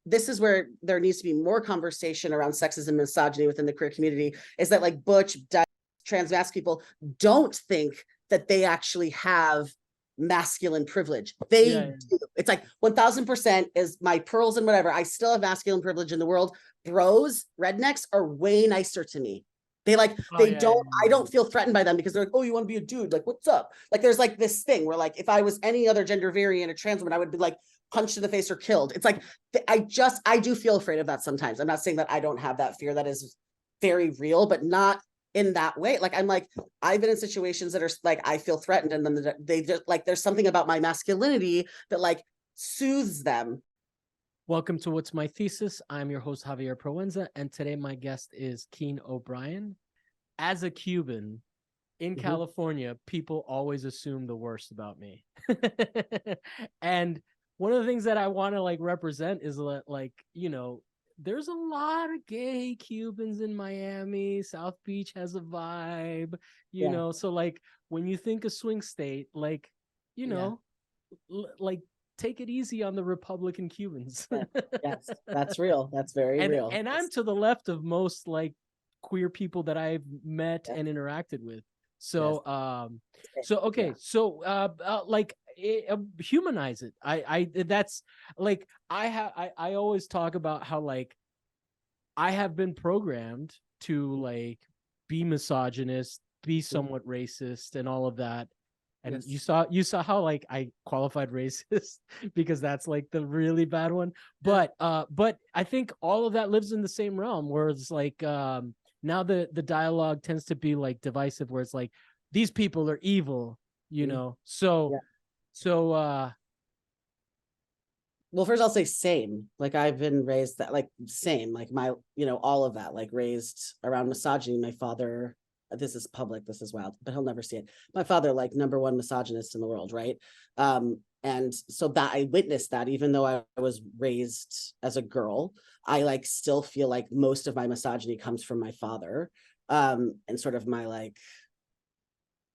this is where there needs to be more conversation around sexism and misogyny within the queer community, is that like butch, trans masc people don't think that they actually have masculine privilege. They do. It's like 1000% is my pearls and whatever. I still have masculine privilege in the world. Bros, rednecks are way nicer to me. They like, I don't feel threatened by them because they're like, oh, you want to be a dude? Like, what's up? Like, there's like this thing where like, if I was any other gender variant, a trans woman, I would be like punched in the face or killed. It's like, I do feel afraid of that sometimes. I'm not saying that I don't have that fear. That is very real, but not in that way. Like, I'm like, I've been in situations that are like, I feel threatened, and then they just like, there's something about my masculinity that like soothes them. Welcome to What's My Thesis. I'm your host, Javier Proenza, and today my guest is Kean O'Brien. As a Cuban in California, people always assume the worst about me. And one of the things that I want to like represent is like, you know, there's a lot of gay Cubans in Miami. South Beach has a vibe, you know. So like when you think of swing state, like, you know, like take it easy on the Republican Cubans. Yes, that's real. That's very real. And I'm to the left of most like queer people that I've met and interacted with. So like humanize it. I that's like I always talk about how like I have been programmed to like be misogynist, be somewhat racist, and all of that. And you saw how like I qualified racist because that's like the really bad one. But I think all of that lives in the same realm where it's like now the dialogue tends to be like divisive, where it's like these people are evil, you know. So well, first I'll say same. Like I've been raised that like same, like my, you know, all of that, like raised around misogyny. My father, this is public, this is wild, but he'll never see it. My father, like #1 misogynist in the world, right? And so that I witnessed that, even though I was raised as a girl, I like still feel like most of my misogyny comes from my father. And sort of my like,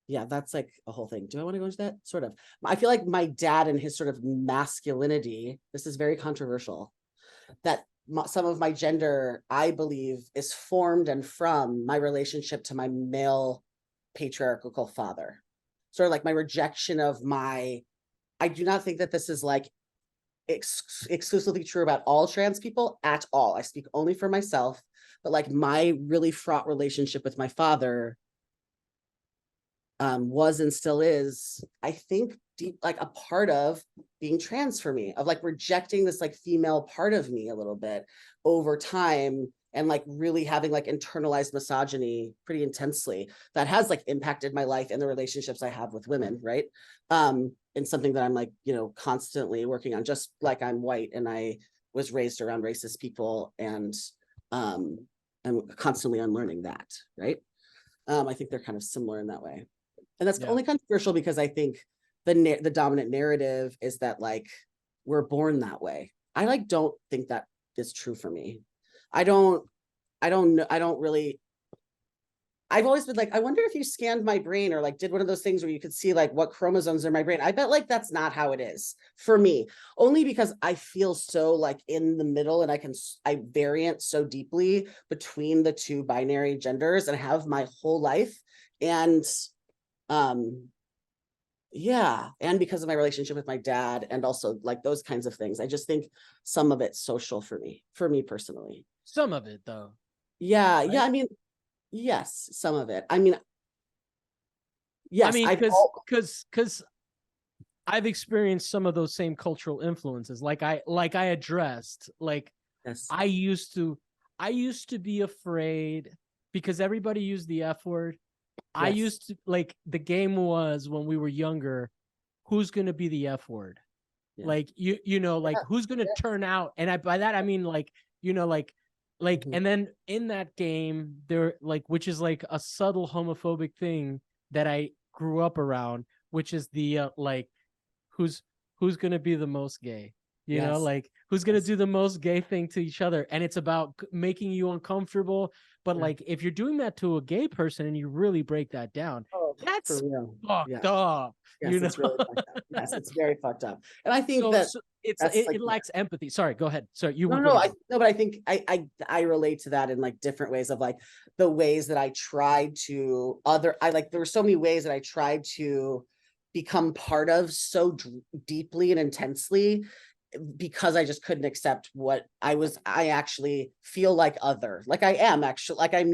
yeah, that's like a whole thing. Do I want to go into that? Sort of. I feel like my dad and his sort of masculinity, this is very controversial, that some of my gender, I believe, is formed and from my relationship to my male patriarchal father. Sort of like my rejection of my, I do not think that this is like exclusively true about all trans people at all. I speak only for myself, but like my really fraught relationship with my father was and still is, I think, deep, like a part of being trans for me, of like rejecting this like female part of me a little bit over time, and like really having like internalized misogyny pretty intensely that has like impacted my life and the relationships I have with women, right? And something that I'm like, you know, constantly working on, just like I'm white and I was raised around racist people, and I'm constantly unlearning that, right? I think they're kind of similar in that way. And that's only controversial because I think the dominant narrative is that like we're born that way. I like don't think that is true for me. I don't really. I've always been like, I wonder if you scanned my brain or like did one of those things where you could see like what chromosomes are in my brain. I bet like that's not how it is for me, only because I feel so like in the middle, and I variant so deeply between the two binary genders and have my whole life. And yeah, and because of my relationship with my dad and also like those kinds of things, I just think some of it's social for me personally. Some of it though. Yeah, right? Yeah, I mean, yes, some of it. I mean, yes, I mean, because I've experienced some of those same cultural influences. Like I addressed, like I used to be afraid because everybody used the F word. I used to like, the game was when we were younger, who's going to be the F word? Like, you know, like who's going to turn out? And by that, I mean, like, you know, like, and then in that game there, like, which is like a subtle homophobic thing that I grew up around, which is the, like, who's going to be the most gay, You know, Yes. like who's gonna Yes. do the most gay thing to each other? And it's about making you uncomfortable. But Yeah. like if you're doing that to a gay person and you really break that down, Oh, for that's real. Yeah. fucked up, you Yes, know. it's really fucked up. Yes, it's very fucked up. And I think So, that so it's that's like, it lacks empathy. Sorry, go ahead. Sorry, you no, were no, gonna go. no, but I think I relate to that in like different ways of like the ways that I tried to I like there were so many ways that I tried to become part of so deeply and intensely because I just couldn't accept what I actually feel like other, like I am actually, like I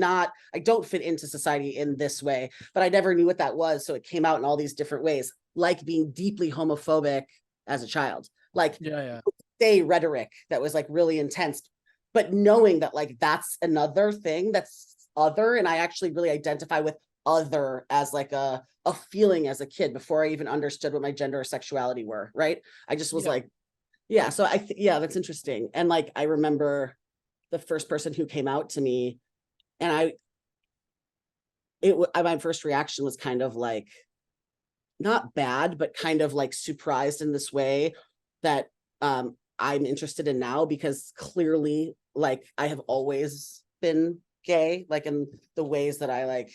don't fit into society in this way, but I never knew what that was. So it came out in all these different ways, like being deeply homophobic as a child, like Yeah, yeah. say rhetoric that was like really intense, but knowing that like that's another thing that's other, and I actually really identify with other as like a feeling as a kid before I even understood what my gender or sexuality were, right? I just was Yeah. like, yeah, so yeah, that's interesting. And like I remember the first person who came out to me, and my first reaction was kind of like not bad, but kind of like surprised in this way that I'm interested in now, because clearly like I have always been gay, like in the ways that I like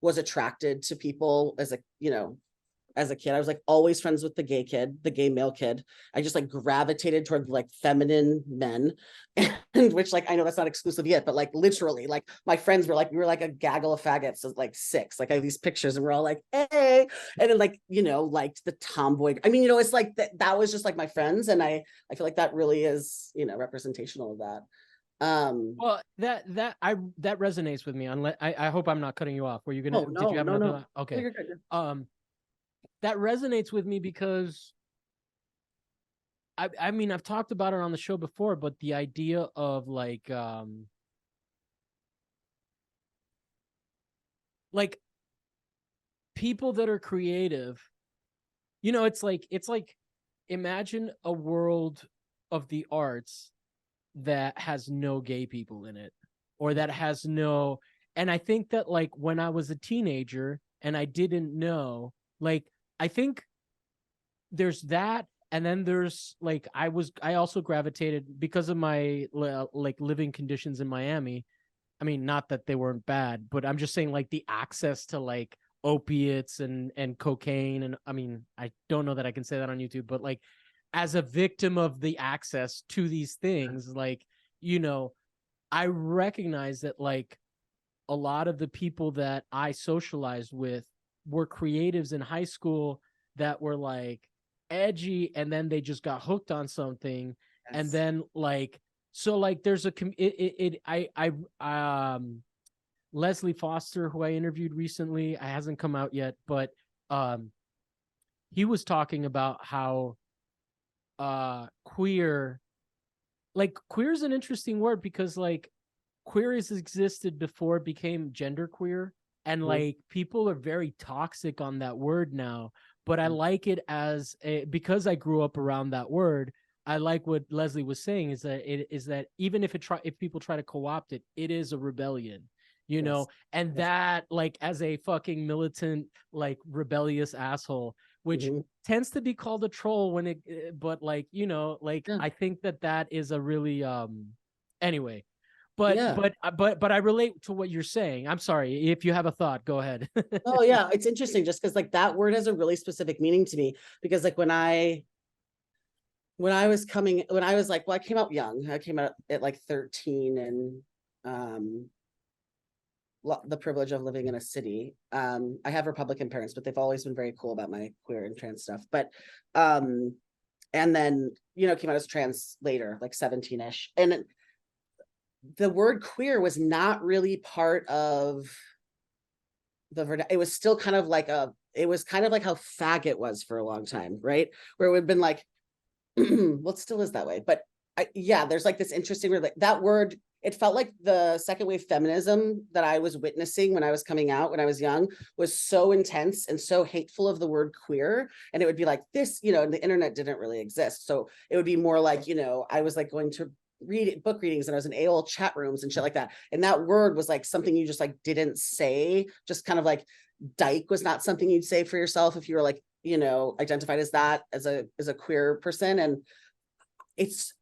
was attracted to people as a, as a kid. I was like always friends with the gay kid, the gay male kid. I just like gravitated toward like feminine men, and which like I know that's not exclusive yet, but like literally, like my friends were like, we were like a gaggle of faggots of like six. Like I have these pictures, and we're all like, hey, and then like liked the tomboy. I mean, it's like that was just like my friends, and I feel like that really is representational of that. Well, that resonates with me. Unless I hope I'm not cutting you off. Were you gonna? Oh Did you no, have no, another? no. Okay. You're good. That resonates with me because I mean I've talked about it on the show before, but the idea of like people that are creative, it's like imagine a world of the arts that has no gay people in it, or that has no. And I think that like when I was a teenager and I didn't know, like I think there's that, and then there's like I also gravitated because of my like living conditions in Miami. I mean, not that they weren't bad, but I'm just saying like the access to like opiates and cocaine. And I mean, I don't know that I can say that on YouTube, but like as a victim of the access to these things, like, you know, I recognize that like a lot of the people that I socialized with were creatives in high school that were like edgy, and then they just got hooked on something. And Yes. then like, so like there's a Leslie Foster, who I interviewed recently, it hasn't come out yet, but um he was talking about how queer, like queer is an interesting word because like queer has existed before it became genderqueer, and Mhm. like people are very toxic on that word now. But I like it as because I grew up around that word. I like what Leslie was saying is that even if people try to co-opt it, it is a rebellion, Yes. and Yes. that like as a fucking militant like rebellious asshole, which Mhm. tends to be called a troll when but like like Yeah. I think that is a really anyway. But Yeah. but but I relate to what you're saying. I'm sorry if you have a thought. Go ahead. Oh yeah, it's interesting just because like that word has a really specific meaning to me, because like when I was like, well, I came out young. I came out at like 13, and um the privilege of living in a city. I have Republican parents, but they've always been very cool about my queer and trans stuff. But and then came out as trans later, like 17-ish. And the word queer was not really part of it was still kind of like it was kind of like how faggot was for a long time, right? Where it would have been like, well, it still is that way. But yeah, there's like this interesting word, like that word, it felt like the second wave feminism that I was witnessing when I was coming out, when I was young, was so intense and so hateful of the word queer. And it would be like this, and the internet didn't really exist. So it would be more like, I was like going to read book readings, and I was in AOL chat rooms and shit like that. And that word was like something you just like didn't say, just kind of like dyke was not something you'd say for yourself if you were like, identified as that as a queer person. And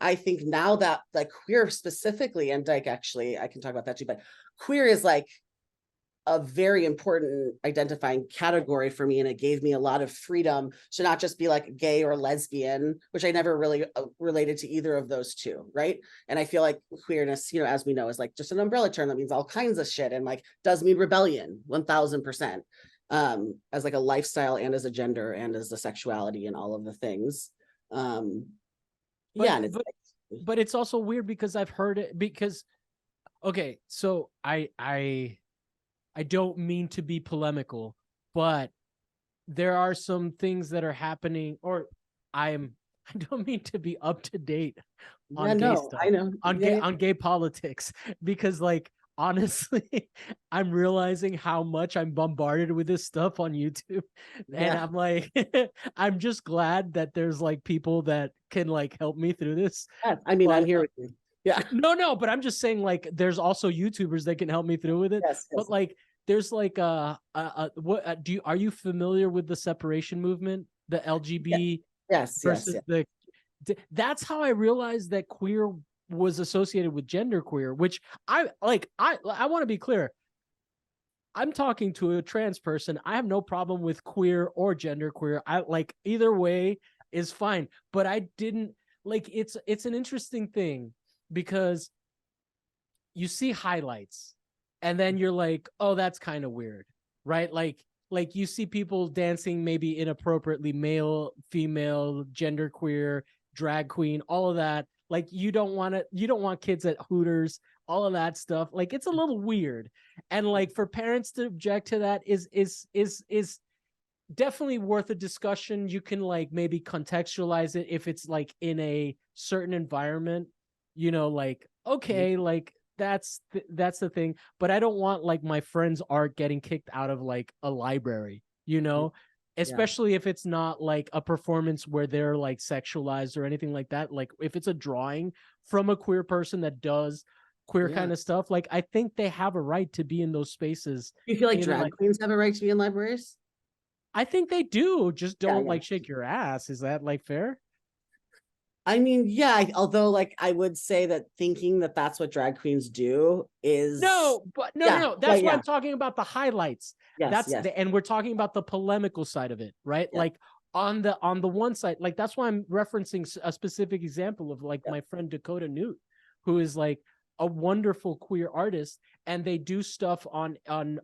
I think now that like queer specifically, and like actually I can talk about that too, but queer is like a very important identifying category for me, and it gave me a lot of freedom to not just be like gay or lesbian, which I never really related to either of those two, right? And I feel like queerness, you know, as we know, is like just an umbrella term that means all kinds of shit, and like does mean rebellion 1000%, as like a lifestyle and as a gender and as a sexuality and all of the things. But Yeah, and it's but like, but it's also weird because I've heard it because okay, so I don't mean to be polemical, but there are some things that are happening, or I'm I don't mean to be up to date yeah, on gay no, I stuff, know, yeah, yeah, on gay politics, because like honestly, I'm realizing how much I'm bombarded with this stuff on YouTube. And yeah. I'm like, I'm just glad that there's like people that can like help me through this. Yes, I mean, I'm But here with you. Yeah, no, but I'm just saying like there's also YouTubers that can help me through with it. yes, But yes, like there's like what are you familiar with the separation movement, the yeah, LGB yes, yes, versus yes. the that's how I realized that queer was associated with gender queer, which I like. I want to be clear. I'm talking to a trans person. I have no problem with queer or gender queer. I like either way is fine. But I didn't like it's an interesting thing because you see highlights and then you're like, oh, that's kind of weird, right? Like you see people dancing maybe inappropriately, male, female, genderqueer, drag queen, all of that. Like you don't want kids at Hooters, all of that stuff. Like it's a little weird. And like for parents to object to that is definitely worth a discussion. You can like maybe contextualize it if it's like in a certain environment, like Mhm. okay, like that's the thing. But I don't want like my friend's art getting kicked out of like a library, Yeah, especially if it's not like a performance where they're like sexualized or anything like that. Like if it's a drawing from a queer person that does queer yeah. kind of stuff, like I think they have a right to be in those spaces. You feel like In drag like queens have a right to be in libraries? I think they do. Just Yeah, don't yeah. like shake your ass. Is that like fair? I mean, yeah, although like I would say that thinking that that's what drag queens do is, No, but no, no, yeah, no. yeah, That's why yeah. I'm talking about the highlights. Yes, That's yes, and we're talking about the polemical side of it, right? yeah, Like on the one side, like that's why I'm referencing a specific example of like yeah, my friend Dakota Newt, who is like a wonderful queer artist, and they do stuff and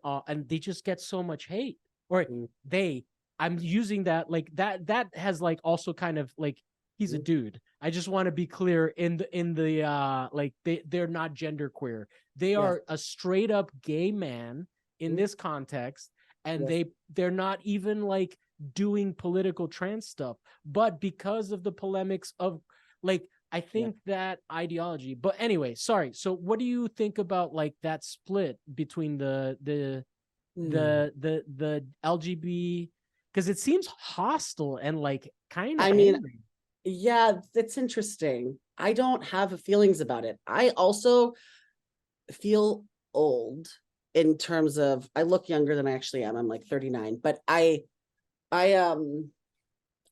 they just get so much hate. Or mm, they, I'm using that like that has like also kind of like he's a mm, dude. I just want to be clear in the like they're not gender queer. They yes, are a straight up gay man in mm, this context, and yes, they're not even like doing political trans stuff, but because of the polemics of like I yeah. think that ideology. But anyway, sorry. So what do you think about like that split between Hmm. the LGB, because it seems hostile and like kind of I mean, angry. yeah, it's interesting. I don't have feelings about it. I also feel old in terms of I look younger than I actually am. I'm like 39, but I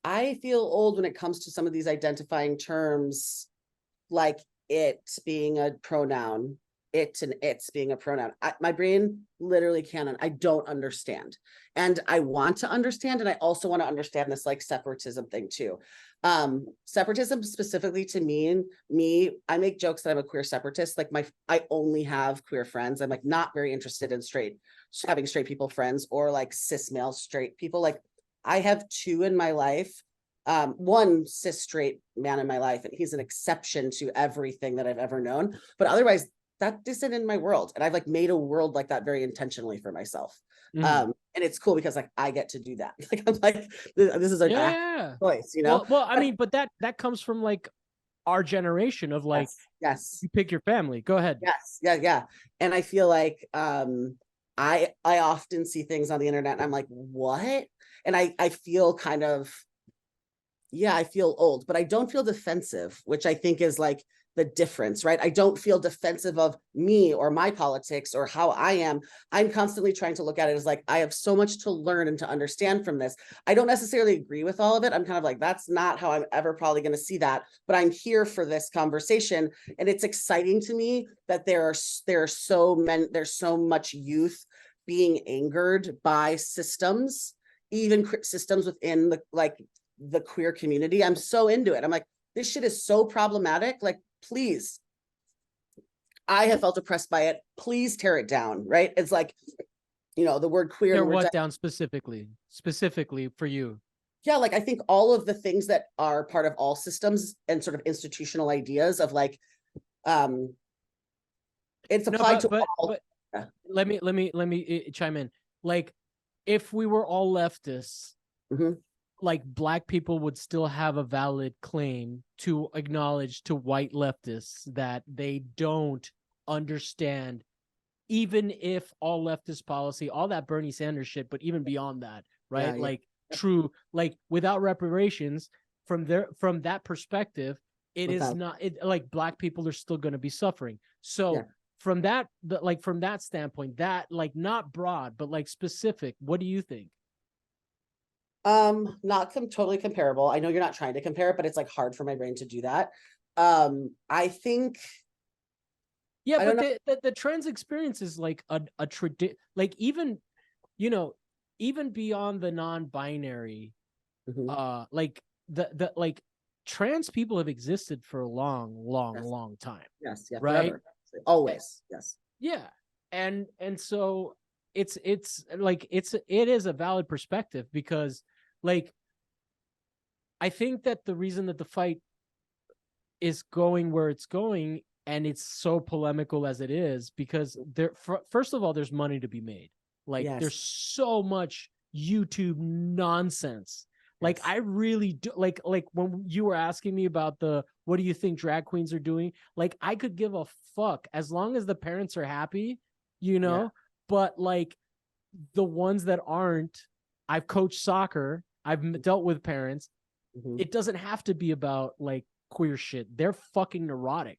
I feel old when it comes to some of these identifying terms, like it being a pronoun, it and it's being a pronoun. My brain literally can't, I don't understand. And I want to understand. And I also want to understand this like separatism thing too. Separatism specifically to me, I make jokes that I'm a queer separatist. Like I only have queer friends. I'm like not very interested in having straight people friends or like cis male straight people. Like I have two in my life, one cis straight man in my life, and he's an exception to everything that I've ever known. But otherwise, that isn't in my world. And I've like made a world like that very intentionally for myself. Mhm. And it's cool because like I get to do that. Like I'm like, this is an Yeah, act yeah, yeah. choice, you know? I But mean, but that comes from like our generation of like yes, yes, you pick your family. Go ahead. yes, yeah, yeah. And I feel like I often see things on the internet and I'm like, what? And I feel kind of, yeah, I feel old, but I don't feel defensive, which I think is like the difference, right? I don't feel defensive of me or my politics or how I am. I'm constantly trying to look at it as like, I have so much to learn and to understand from this. I don't necessarily agree with all of it. I'm kind of like, that's not how I'm ever probably going to see that, but I'm here for this conversation. And it's exciting to me that there's so much youth being angered by systems, even systems within the queer community. I'm so into it. I'm like, this shit is so problematic. Like, please, I have felt oppressed by it. Please tear it down, right? It's like, the word queer. Tear what down specifically for you? Yeah, like I think all of the things that are part of all systems and sort of institutional ideas of like, it's applied to all. But let me chime in. Like, if we were all leftists, like Black people would still have a valid claim to acknowledge to white leftists that they don't understand, even if all leftist policy, all that Bernie Sanders shit, but even beyond that, right? Yeah. Like true, like without reparations, from that perspective, is not like Black people are still going to be suffering. So from that standpoint, that like not broad, but like specific, what do you think? Not totally comparable. I know you're not trying to compare it, but it's like hard for my brain to do that. I think. Yeah, but the trans experience is like a tradition, like even, even beyond the non-binary, like the like trans people have existed for a long time. Yes, yeah, right? Forever. Always, yes. Yeah. And so it is a valid perspective, because like I think that the reason that the fight is going where it's going, and it's so polemical as it is, because first of all, there's money to be made. Like there's so much YouTube nonsense. Like I really do like when you were asking me about what do you think drag queens are doing? Like I could give a fuck as long as the parents are happy, but like the ones that aren't, I've coached soccer, I've dealt with parents. It doesn't have to be about like queer shit. They're fucking neurotic,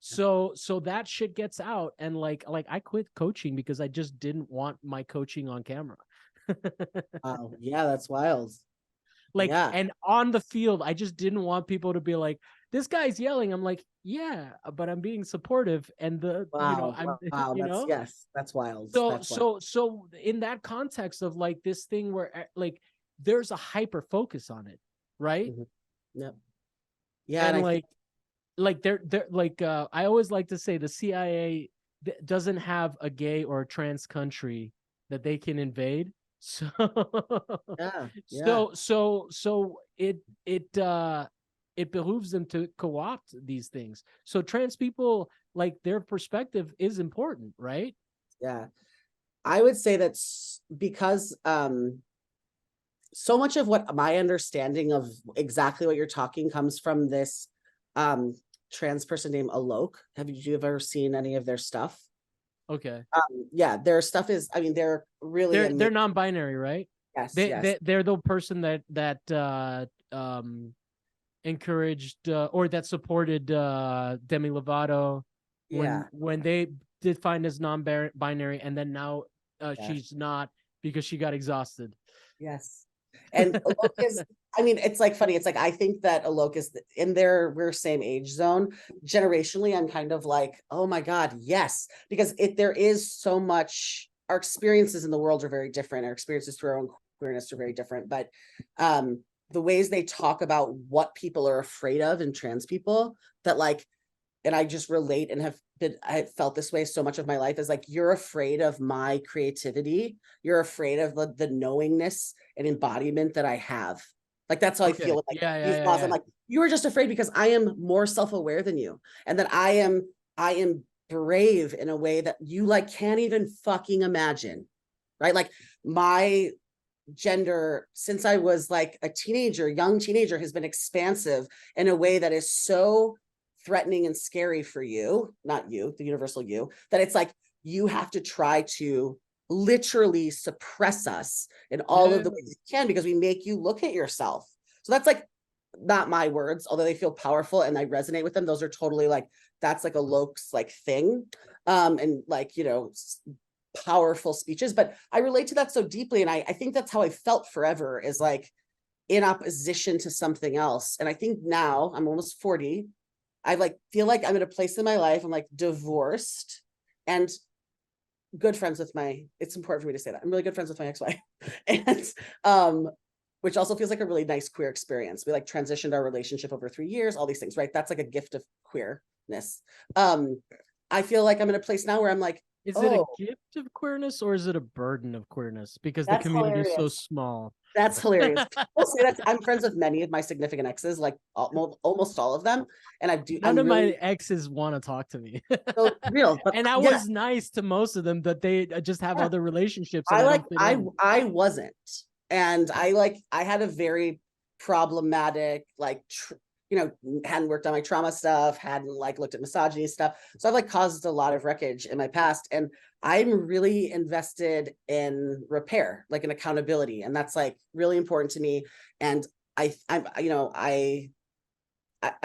So that shit gets out, and like I quit coaching because I just didn't want my coaching on camera. Wow, yeah, that's wild. And on the field, I just didn't want people to be like, this guy's yelling. I'm like, yeah, but I'm being supportive, and that's wild. So in that context of like this thing where like there's a hyper focus on it, right? Yep. Yeah, and like they're like I always like to say the CIA doesn't have a gay or a trans country that they can invade. So so it behooves them to co-opt these things. So trans people, like their perspective is important, right? Yeah. I would say that's because so much of what my understanding of exactly what you're talking comes from this trans person named Alok. Have you ever seen any of their stuff? Okay. Yeah, their stuff is, I mean, they're really they're non-binary, right? Yes, they're the person that encouraged or that supported Demi Lovato when they did find as non-binary, and then now she's not because she got exhausted. Yes. And Alok is, I mean, it's like funny. It's like, I think that Alok is we're same age zone. Generationally, I'm kind of like, oh my God, yes. Because there is so much, our experiences in the world are very different. Our experiences through our own queerness are very different. But the ways they talk about what people are afraid of in trans people, that like, and I just relate and I felt this way so much of my life, is like, you're afraid of my creativity. You're afraid of the knowingness and embodiment that I have. Like, that's how I feel. Like these laws, I'm like, you were just afraid because I am more self-aware than you. And that I am brave in a way that you like can't even fucking imagine. Right. Like my gender since I was like a young teenager has been expansive in a way that is so threatening and scary for you, not you, the universal you, that it's like you have to try to literally suppress us in all of the ways you can, because we make you look at yourself. So that's like not my words, although they feel powerful and I resonate with them. Those are totally like, that's like a Lokes like thing. And like, you know, powerful speeches, but I relate to that so deeply. And I think that's how I felt forever, is like in opposition to something else. And I think now I'm almost 40. I like feel like I'm in a place in my life. I'm like divorced and good friends with my, it's important for me to say that I'm really good friends with my ex-wife. And which also feels like a really nice queer experience. We like transitioned our relationship over 3 years, all these things, right? That's like a gift of queerness. I feel like I'm in a place now where I'm like, Is it a oh, gift of queerness or is it a burden of queerness? Because the that's community is so hilarious. small. That's hilarious. People say that. I'm friends with many of my significant exes, like almost all of them. And None I'm of my really exes want to talk to me. so real, but And I yeah, was nice to most of them, but they just have yeah. other relationships and I don't fit in. I wasn't. And I had a very problematic, like, you know, hadn't worked on my trauma stuff, hadn't like looked at misogyny stuff. So I've like caused a lot of wreckage in my past. And I'm really invested in repair, like in accountability. And that's like really important to me. And you know, I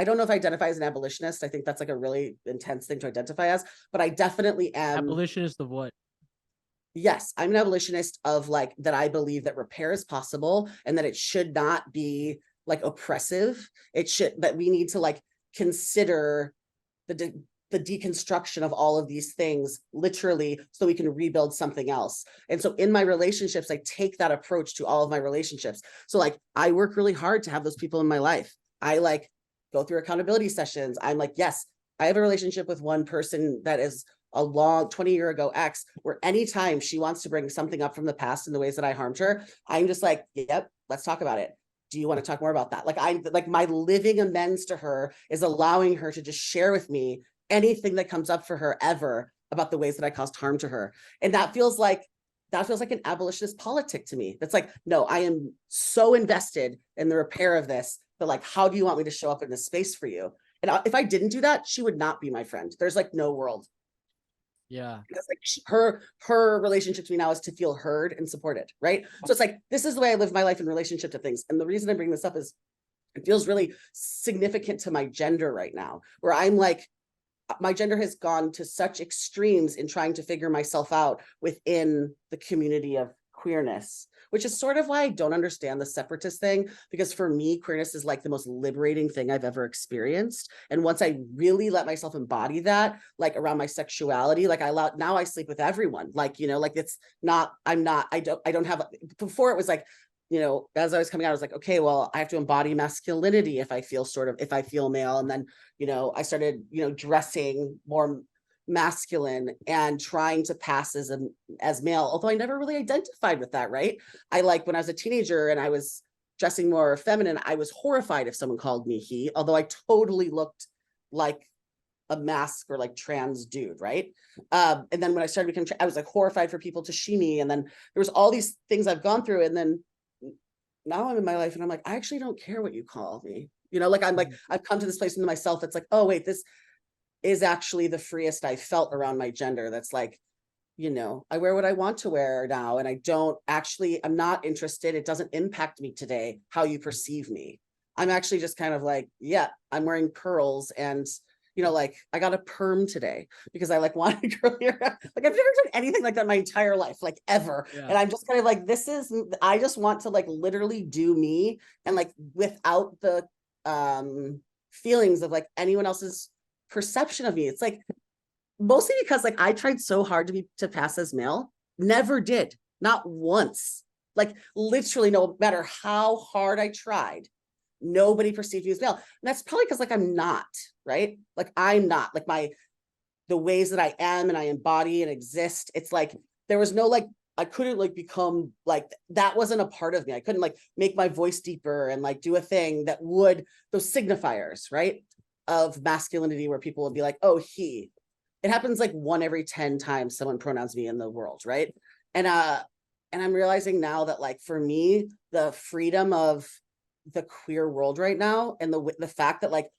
don't know if I identify as an abolitionist. I think that's like a really intense thing to identify as, but I definitely am. Abolitionist of what? Yes, I'm an abolitionist of like that. I believe that repair is possible and that it should not be like oppressive. It should, that we need to like consider the deconstruction of all of these things literally so we can rebuild something else. And so in my relationships, I take that approach to all of my relationships. So like I work really hard to have those people in my life. I like go through accountability sessions. I'm like, yes, I have a relationship with one person that is a long 20-year ago ex, where anytime she wants to bring something up from the past in the ways that I harmed her, I'm just like, yep, let's talk about it. Do you want to talk more about that? Like I like my living amends to her is allowing her to just share with me anything that comes up for her ever about the ways that I caused harm to her. And that feels like an abolitionist politic to me. That's like, no, I am so invested in the repair of this, but like, how do you want me to show up in this space for you? And if I didn't do that, she would not be my friend. There's like no world. Yeah. Because like her relationship to me now is to feel heard and supported, right? So it's like, this is the way I live my life in relationship to things. And the reason I bring this up is it feels really significant to my gender right now, where I'm like, my gender has gone to such extremes in trying to figure myself out within the community of queerness, which is sort of why I don't understand the separatist thing, because for me, queerness is like the most liberating thing I've ever experienced. And once I really let myself embody that, like around my sexuality, like now I sleep with everyone. Like, you know, like it's not, I don't have, before it was like, you know, as I was coming out, I was like, okay, well, I have to embody masculinity if I feel male. And then, you know, I started, you know, dressing more masculine and trying to pass as male, although I never really identified with that, right? I like when I was a teenager and I was dressing more feminine, I was horrified if someone called me he, although I totally looked like a mask or like trans dude, right? And then when I started becoming, I was like horrified for people to she me. And then there was all these things I've gone through. And then now I'm in my life and I'm like, I actually don't care what you call me. You know, like I'm like, I've come to this place into myself that's like, oh, wait, this is actually the freest I felt around my gender. That's like, you know, I wear what I want to wear now. And I'm not interested. It doesn't impact me today, how you perceive me. I'm actually just kind of like, yeah, I'm wearing pearls and, you know, like I got a perm today because I like wanted to curlier. Like I've never done anything like that my entire life, like ever. Yeah. And I'm just kind of like, I just want to like literally do me and like without the feelings of like anyone else's perception of me. It's like mostly because like I tried so hard to pass as male, never did, not once. Like literally, no matter how hard I tried, nobody perceived me as male. And that's probably because like I'm not, right? Like I'm not like the ways that I am and I embody and exist. It's like there was no like I couldn't like become like that wasn't a part of me. I couldn't like make my voice deeper and like do a thing that would those signifiers, right? Of masculinity where people would be like, oh, he. It happens like 1 every 10 times someone pronouns me in the world, right? And I'm realizing now that like for me, the freedom of the queer world right now and the fact that like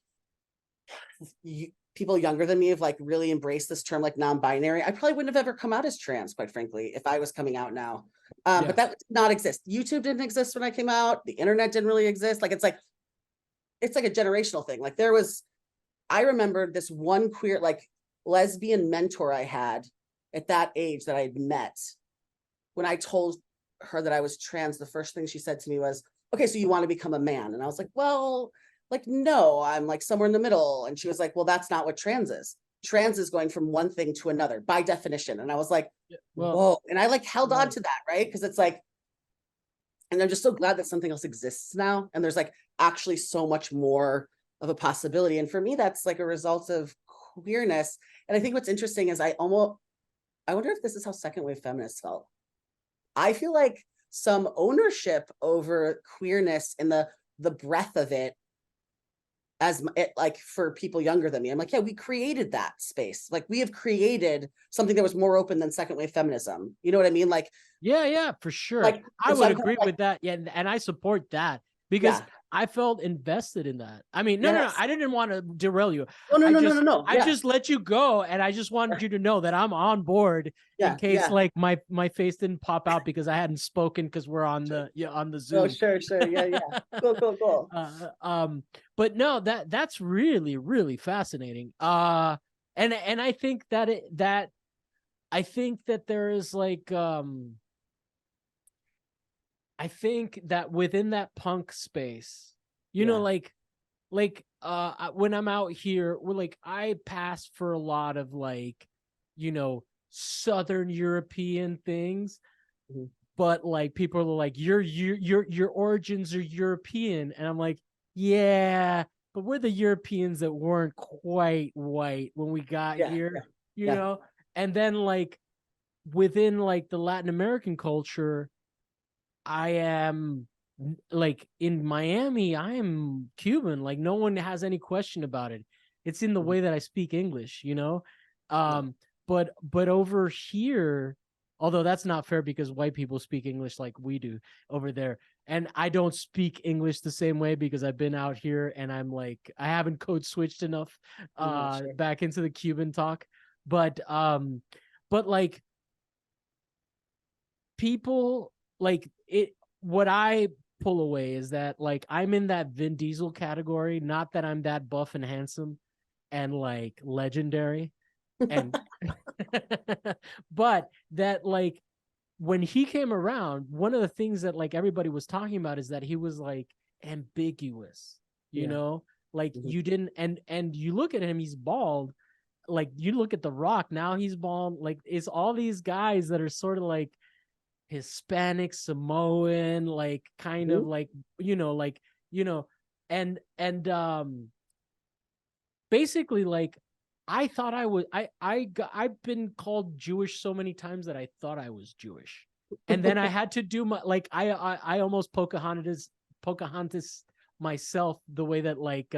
people younger than me have like really embraced this term like non-binary. I probably wouldn't have ever come out as trans, quite frankly, if I was coming out now. Yeah. But that did not exist. YouTube didn't exist when I came out. The internet didn't really exist. Like it's like it's like a generational thing. Like I remember this one queer, like lesbian mentor I had at that age that I'd met. When I told her that I was trans, the first thing she said to me was, okay, so you want to become a man? And I was like, well, like, no, I'm like somewhere in the middle. And she was like, well, that's not what trans is. Trans is going from one thing to another by definition. And I was like, Well, whoa. And I like held on right. to that, right? Because it's like, and I'm just so glad that something else exists now. And there's like actually so much more of a possibility. And for me, that's like a result of queerness. And I think what's interesting is I wonder if this is how second wave feminists felt. I feel like some ownership over queerness and the breadth of it as it, like for people younger than me. I'm like, yeah, we created that space. Like we have created something that was more open than second wave feminism. You know what I mean? Yeah, for sure. Like I so would I'm kind agree of like, with that. Yeah, and I support that because yeah, I felt invested in that. I mean, no. yes. I didn't want to derail you. Oh no, I no, no, just no, no. I Yeah, just let you go, and I just wanted you to know that I'm on board in yeah, case yeah. like my face didn't pop out because I hadn't spoken because we're on Sure. the Oh, Zoom. sure, sure. Yeah, yeah. Cool, cool, cool. But no, that's really fascinating. And I think that I think that there is like I think that within that punk space, you know, Yeah. when I'm out here, we're like I pass for a lot of like, you know, Southern European things, Mhm. but like people are like, your origins are European, and I'm like, yeah, but we're the Europeans that weren't quite white when we got Yeah, yeah, here, you yeah. know, and then like within like the Latin American culture I am like in Miami, I am Cuban. Like no one has any question about it. It's in the Mhm. way that I speak English, you know? Yeah. But over here, although that's not fair because white people speak English like we do over there. And I don't speak English the same way because I've been out here and I'm like I haven't code switched enough Sure. back into the Cuban talk. But like people like it what I pull away is that like I'm in that Vin Diesel category, not that I'm that buff and handsome and like legendary and but that like when he came around, one of the things that like everybody was talking about is that he was like ambiguous, you Yeah. know, like Mhm. you didn't and you look at him, he's bald. Like you look at The Rock, now he's bald. Like it's all these guys that are sort of like Hispanic, Samoan, like kind of Mhm. like, you know, like, you know, and basically like I thought I was I've been called Jewish so many times that I thought I was Jewish. And then I had to do my like I almost Pocahontas myself the way that like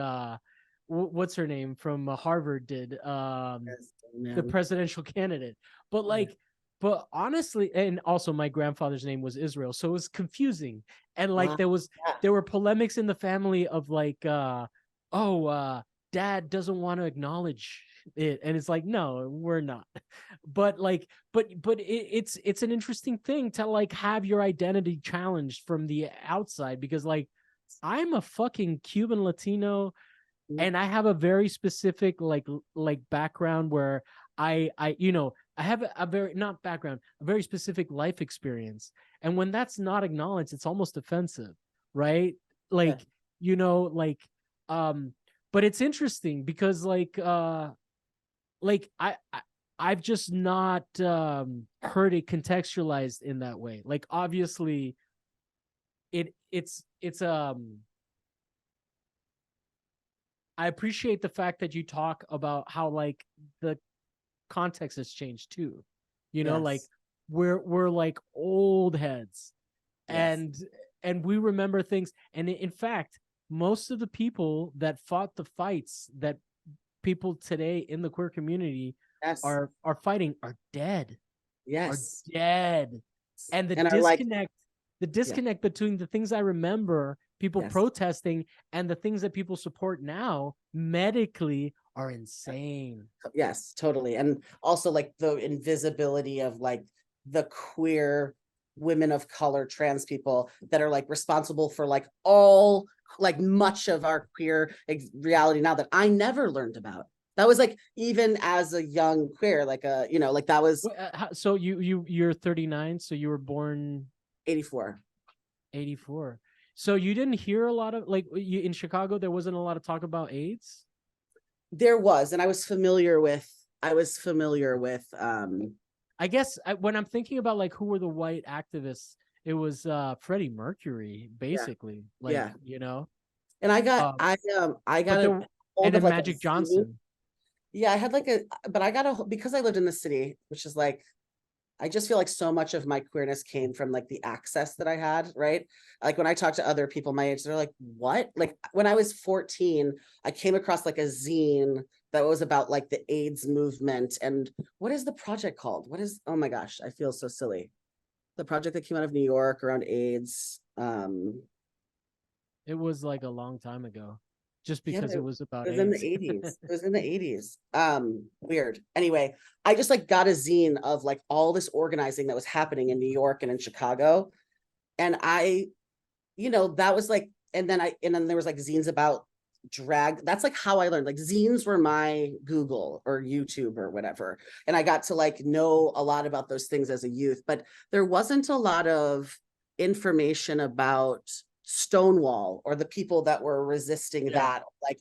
what's her name from Harvard did Yes, the man. presidential candidate. But Yeah. like, but honestly, and also my grandfather's name was Israel, so it was confusing. And like Wow. Yeah. there were polemics in the family of like, oh, dad doesn't want to acknowledge it, and it's like, no, we're not. But like, it's an interesting thing to like have your identity challenged from the outside because like I'm a fucking Cuban Latino Mhm. and I have a very specific like background where I you know I have a very not background a very specific life experience, and when that's not acknowledged it's almost offensive, right? Yeah. Like you know um but it's interesting because like I've just not heard it contextualized in that way. Like obviously it's I appreciate the fact that you talk about how like the context has changed too. You know, like Yes. we're like old heads Yes. and we remember things. And in fact, most of the people that fought the fights that people today in the queer community Yes. are fighting are Yes. dead. And And are like, the yeah. disconnect between the things I remember people Yes. protesting and the things that people support now medically are insane. Yes, totally. And also like the invisibility of like the queer women of color, trans people that are like responsible for like all like much of our queer reality now that I never learned about. That was like even as a young queer, like a like that was So you're 39, so you were born 84. 84. So you didn't hear a lot of like in Chicago there wasn't a lot of talk about AIDS? There was, and I was familiar with I guess when I'm thinking about like who were the white activists, it was Freddie Mercury, yeah, basically. Like, yeah. you know. And Um, I got but a there hold and of then like a Magic zine. Johnson. Yeah, I had like a but I got a because I lived in the city, which is like I just feel like so much of my queerness came from like the access that I had, right? Like when I talk to other people my age, they're like, what? Like when I was 14, I came across like a zine that was about like the AIDS movement. And what is the project called? Oh my gosh, I feel so silly. The project that came out of New York around AIDS. It was like a long time ago, just Yeah, because it was it about was in the AIDS. 80s. It was in the 80s. Weird. Anyway, I just like got a zine of like all this organizing that was happening in New York and in Chicago. And that was like, and then there was like zines about drag. That's like how I learned. Like zines were my Google or YouTube or whatever. And I got to like know a lot about those things as a youth, but there wasn't a lot of information about Stonewall or the people that were resisting Yeah. that. Like,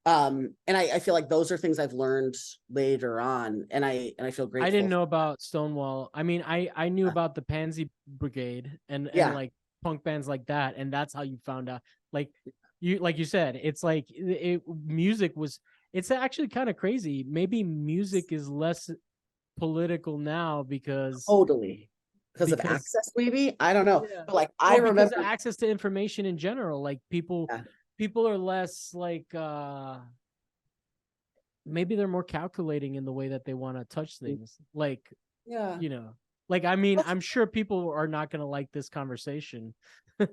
and I feel like those are things I've learned later on. And I feel I didn't grateful. know about Stonewall. I mean, I knew about the Pansy Brigade and Yeah. like punk bands like that, and that's how you found out. Like you said, it's like music was. It's actually kind of crazy. Maybe music is less political now Totally. Because of because access, maybe. I don't know. yeah, But like I well, because of remember, access to information in general. Like yeah, people are less like maybe they're more calculating in the way that they want to touch things. Like yeah. you know, like I mean, That's I'm sure people are not going to like this conversation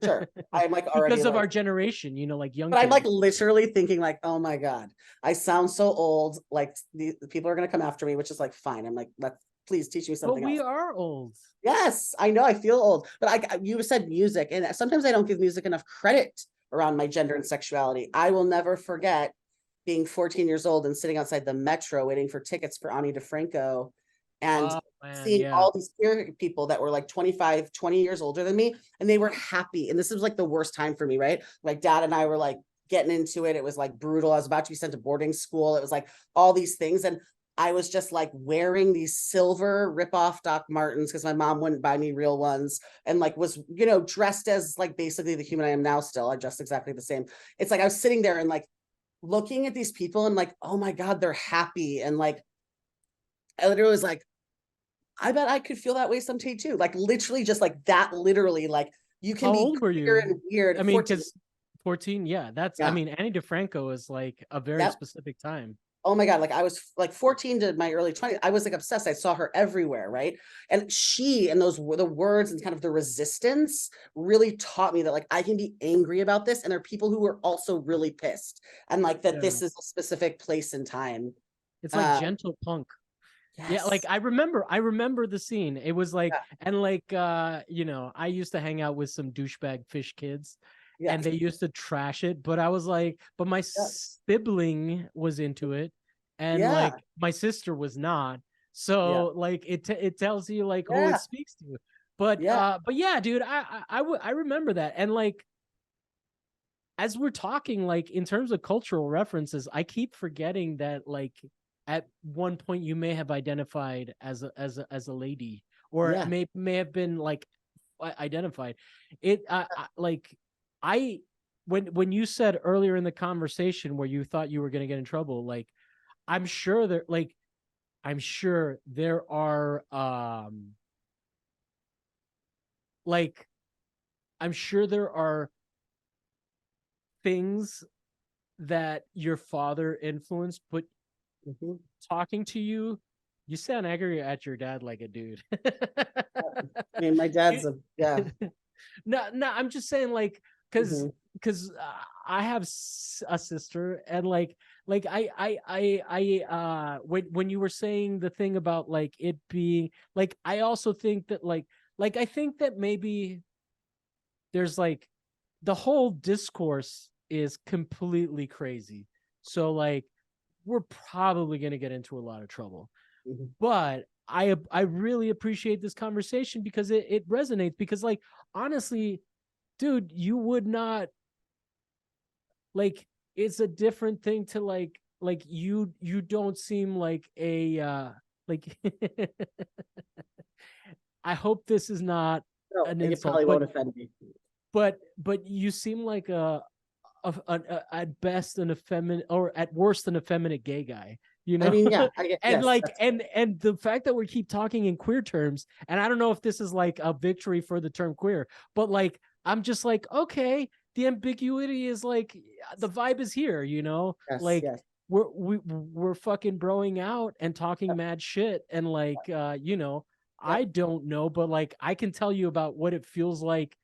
sure. I'm like already because of our like, generation, like young but I'm like kids. literally thinking like, oh my God, I sound so old. Like the people are gonna come after me, which is like fine. I'm like, let's please teach me But something we else. are old. Yes, I know I feel old, but you said music, and sometimes I don't give music enough credit around my gender and sexuality. I will never forget being 14 years old and sitting outside the metro waiting for tickets for Ani DeFranco and Oh man, seeing yeah. all these queer people that were like 25, 20 years older than me, and they were happy. And this was like the worst time for me, right? My dad and I were like getting into it. It was like brutal. I was about to be sent to boarding school. It was like all these things. And I was just like wearing these silver rip-off Doc Martens because my mom wouldn't buy me real ones, and like was, dressed as like basically the human I am now still. I dressed exactly the same. It's like I was sitting there and like looking at these people and like, oh my God, they're happy. And like, I literally was like, I bet I could feel that way someday too. Like literally just like that, literally like you can How be old were queer you? and weird I at mean, 14. because 14, yeah, I Yeah. mean, Annie DeFranco is like a very Yep. specific time. Oh my God. Like I was like 14 to my early 20s. I was like obsessed. I saw her everywhere. Right. And she and those were the words and kind of the resistance really taught me that like I can be angry about this. And there are people who are also really pissed. And like that Yeah. this is a specific place and time. It's like Uh gentle punk. Yeah, like yes. I remember the scene. It was like, Yeah. and like I used to hang out with some douchebag fish kids Yeah. and they used to trash it, but I was like, but my Yeah. sibling was into it and Yeah. like my sister was not. Yeah. So like it tells you like who it Yeah. speaks to. Yeah. But yeah, dude, I remember that. And like as we're talking, like in terms of cultural references, I keep forgetting that like at one point you may have identified as a lady, or Yeah. may have been like identified. It like I when you said earlier in the conversation where you thought you were going to get in trouble, like I'm sure there like I'm sure there are like I'm sure there are things that your father influenced, but Mhm. talking to you, you sound angry at your dad like a dude. I mean, my dad's You- yeah. no, I'm just saying, like, because Mhm. because I have a sister, and like when you were saying the thing about like it being like, I also think that like I think that maybe there's like the whole discourse is completely crazy. So like we're probably going to get into a lot of trouble. Mhm. But I really appreciate this conversation because it resonates, because like honestly, dude, you would not like, it's a different thing to like you don't seem like a like I hope this is not No, an it insult, probably won't offend me. but you seem like at best an effeminate, or at worst an effeminate gay guy, you I know. mean, yeah, I get, And yes, like that's and the fact that we keep talking in queer terms, and I don't know if this is like a victory for the term queer, but like I'm just like, okay, the ambiguity is like the vibe is here, you know. yes, Like yes. we're fucking broing out and talking mad shit, and like you know, I Yep. don't know, but like I can tell you about what it feels like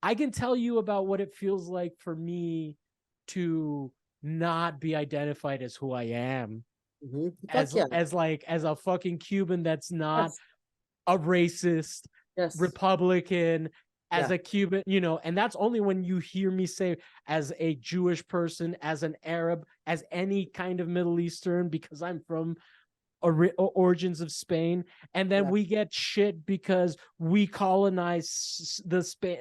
I can tell you about what it feels like for me to not be identified as who I am, Fuck yeah. as a fucking Cuban that's not Yes, a racist yes, Republican, as yeah, a Cuban, you know. And that's only when you hear me say as a Jewish person, as an Arab, as any kind of Middle Eastern, because I'm from origins of Spain. And then yeah, we get shit because we colonize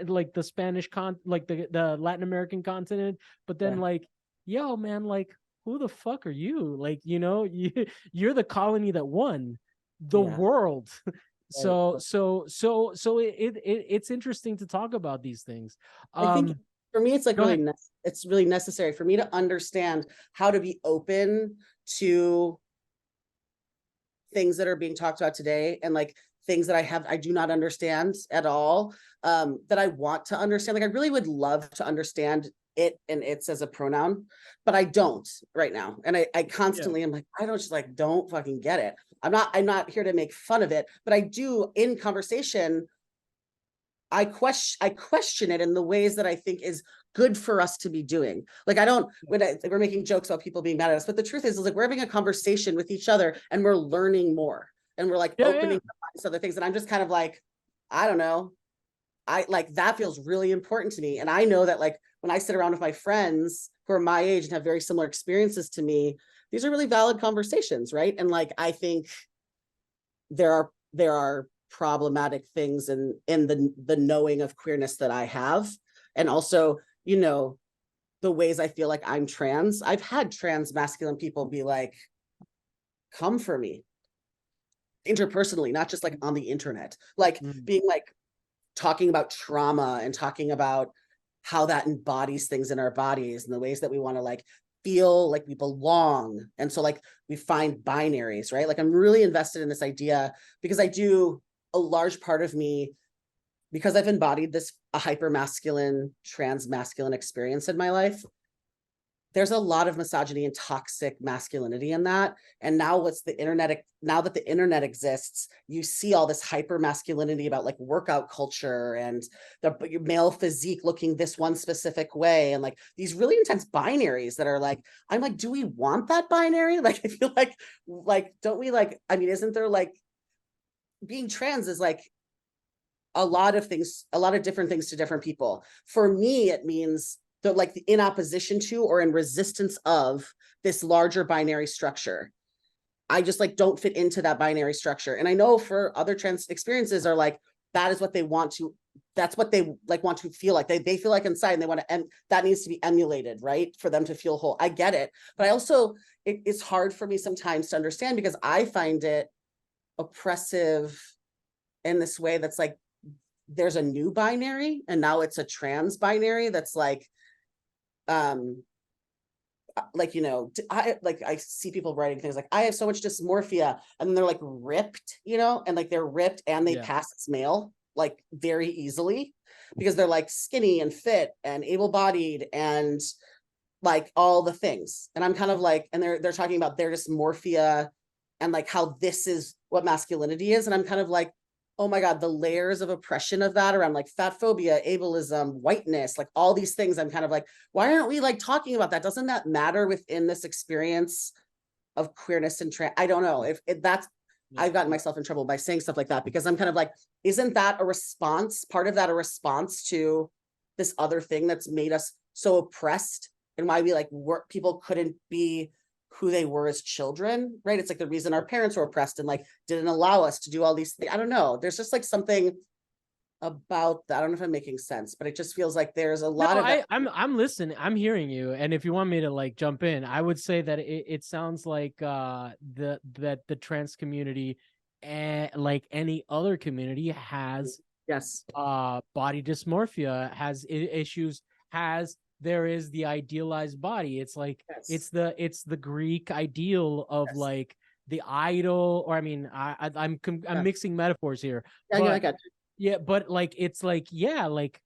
like the Spanish like the Latin American continent. But then yeah, like, yo, man, like who the fuck are you? Like, you know, you're the colony that won the yeah. world. Right. So it's interesting to talk about these things. I think Um, for me, it's like go really, ahead. it's really necessary for me to understand how to be open to things that are being talked about today, and like things that I do not understand at all, that I want to understand. Like I really would love to understand it and it's as a pronoun, but I don't right now. And I Yeah. constantly am like, I don't just like don't fucking get it. I'm not here to make fun of it, but I do in conversation, I question it in the ways that I think is good for us to be doing. Like I don't when we're making jokes about people being mad at us, but the truth is like we're having a conversation with each other and we're learning more and we're like Yeah, yeah. opening up to other things. And I'm just kind of like, I don't know. I like that feels really important to me. And I know that like when I sit around with my friends who are my age and have very similar experiences to me, these are really valid conversations, right? And like I think there are problematic things in the knowing of queerness that I have, and also the ways I feel like I'm trans. I've had trans masculine people be like, come for me interpersonally, not just like on the internet, like Mm. being like talking about trauma and talking about how that embodies things in our bodies and the ways that we want to like feel like we belong. And so like we find binaries, right? Like I'm really invested in this idea because I do a large part of me, because I've embodied this a hyper masculine, trans masculine experience in my life. There's a lot of misogyny and toxic masculinity in that. And now now that the internet exists, you see all this hyper masculinity about like workout culture and your male physique looking this one specific way. And like these really intense binaries that are like, I'm like, do we want that binary? Like, I feel like, don't we like, I mean, isn't there like being trans is like a lot of things, a lot of different things to different people. For me, it means that like in opposition to or in resistance of this larger binary structure. I just like don't fit into that binary structure. And I know for other trans experiences are like, that is what they want to, that's what they like want to feel like. They feel like inside and they want to, and that needs to be emulated, right? For them to feel whole. I get it. But I also, it's hard for me sometimes to understand because I find it oppressive in this way that's like, there's a new binary and now it's a trans binary that's um I see people writing things like I have so much dysmorphia and then they're like ripped, and like they're ripped and they Yeah. pass as male like very easily because they're like skinny and fit and able-bodied and like all the things. And I'm kind of like, and they're talking about their dysmorphia and like how this is what masculinity is. And I'm kind of like, oh my God, the layers of oppression of that around like fat phobia, ableism, whiteness, like all these things. I'm kind of like, why aren't we like talking about that? Doesn't that matter within this experience of queerness and trans? I don't know if that's, Yeah. I've gotten myself in trouble by saying stuff like that because I'm kind of like, isn't that a response, part of that a response to this other thing that's made us so oppressed, and why we like work people couldn't be who they were as children, right? It's like the reason our parents were oppressed and like didn't allow us to do all these things. I don't know. There's just like something about that. I don't know if I'm making sense, but it just feels like there's a No, lot of that. I'm listening. I'm hearing you. And if you want me to like jump in, I would say that it sounds like the trans community, like any other community, has Yes. body dysmorphia, has issues, there is the idealized body. It's like Yes. it's the Greek ideal of Yes. like the idol, or I mean, I'm Yeah. mixing metaphors here, Yeah, yeah, I but got you. yeah, but like it's like, yeah, like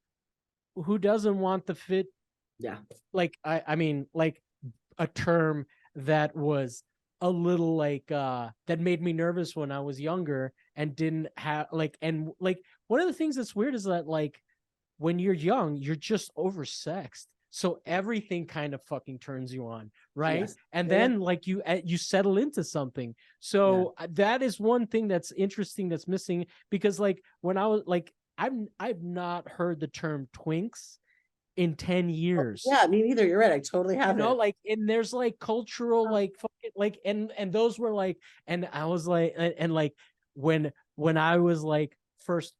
who doesn't want the fit? Yeah. Like I mean, like a term that was a little like that made me nervous when I was younger and didn't have like, and like one of the things that's weird is that like when you're young, you're just oversexed. So everything kind of fucking turns you on, right? Yes. And Yeah, yeah. then like you settle into something. Yeah. So that is one thing that's interesting that's missing, because like when I was like I've not heard the term twinks in 10 Oh, years. yeah, me neither. You're right. I totally You know, haven't. like, and there's like cultural Oh, like fucking like, and those were like, and I was like, and like when I was like first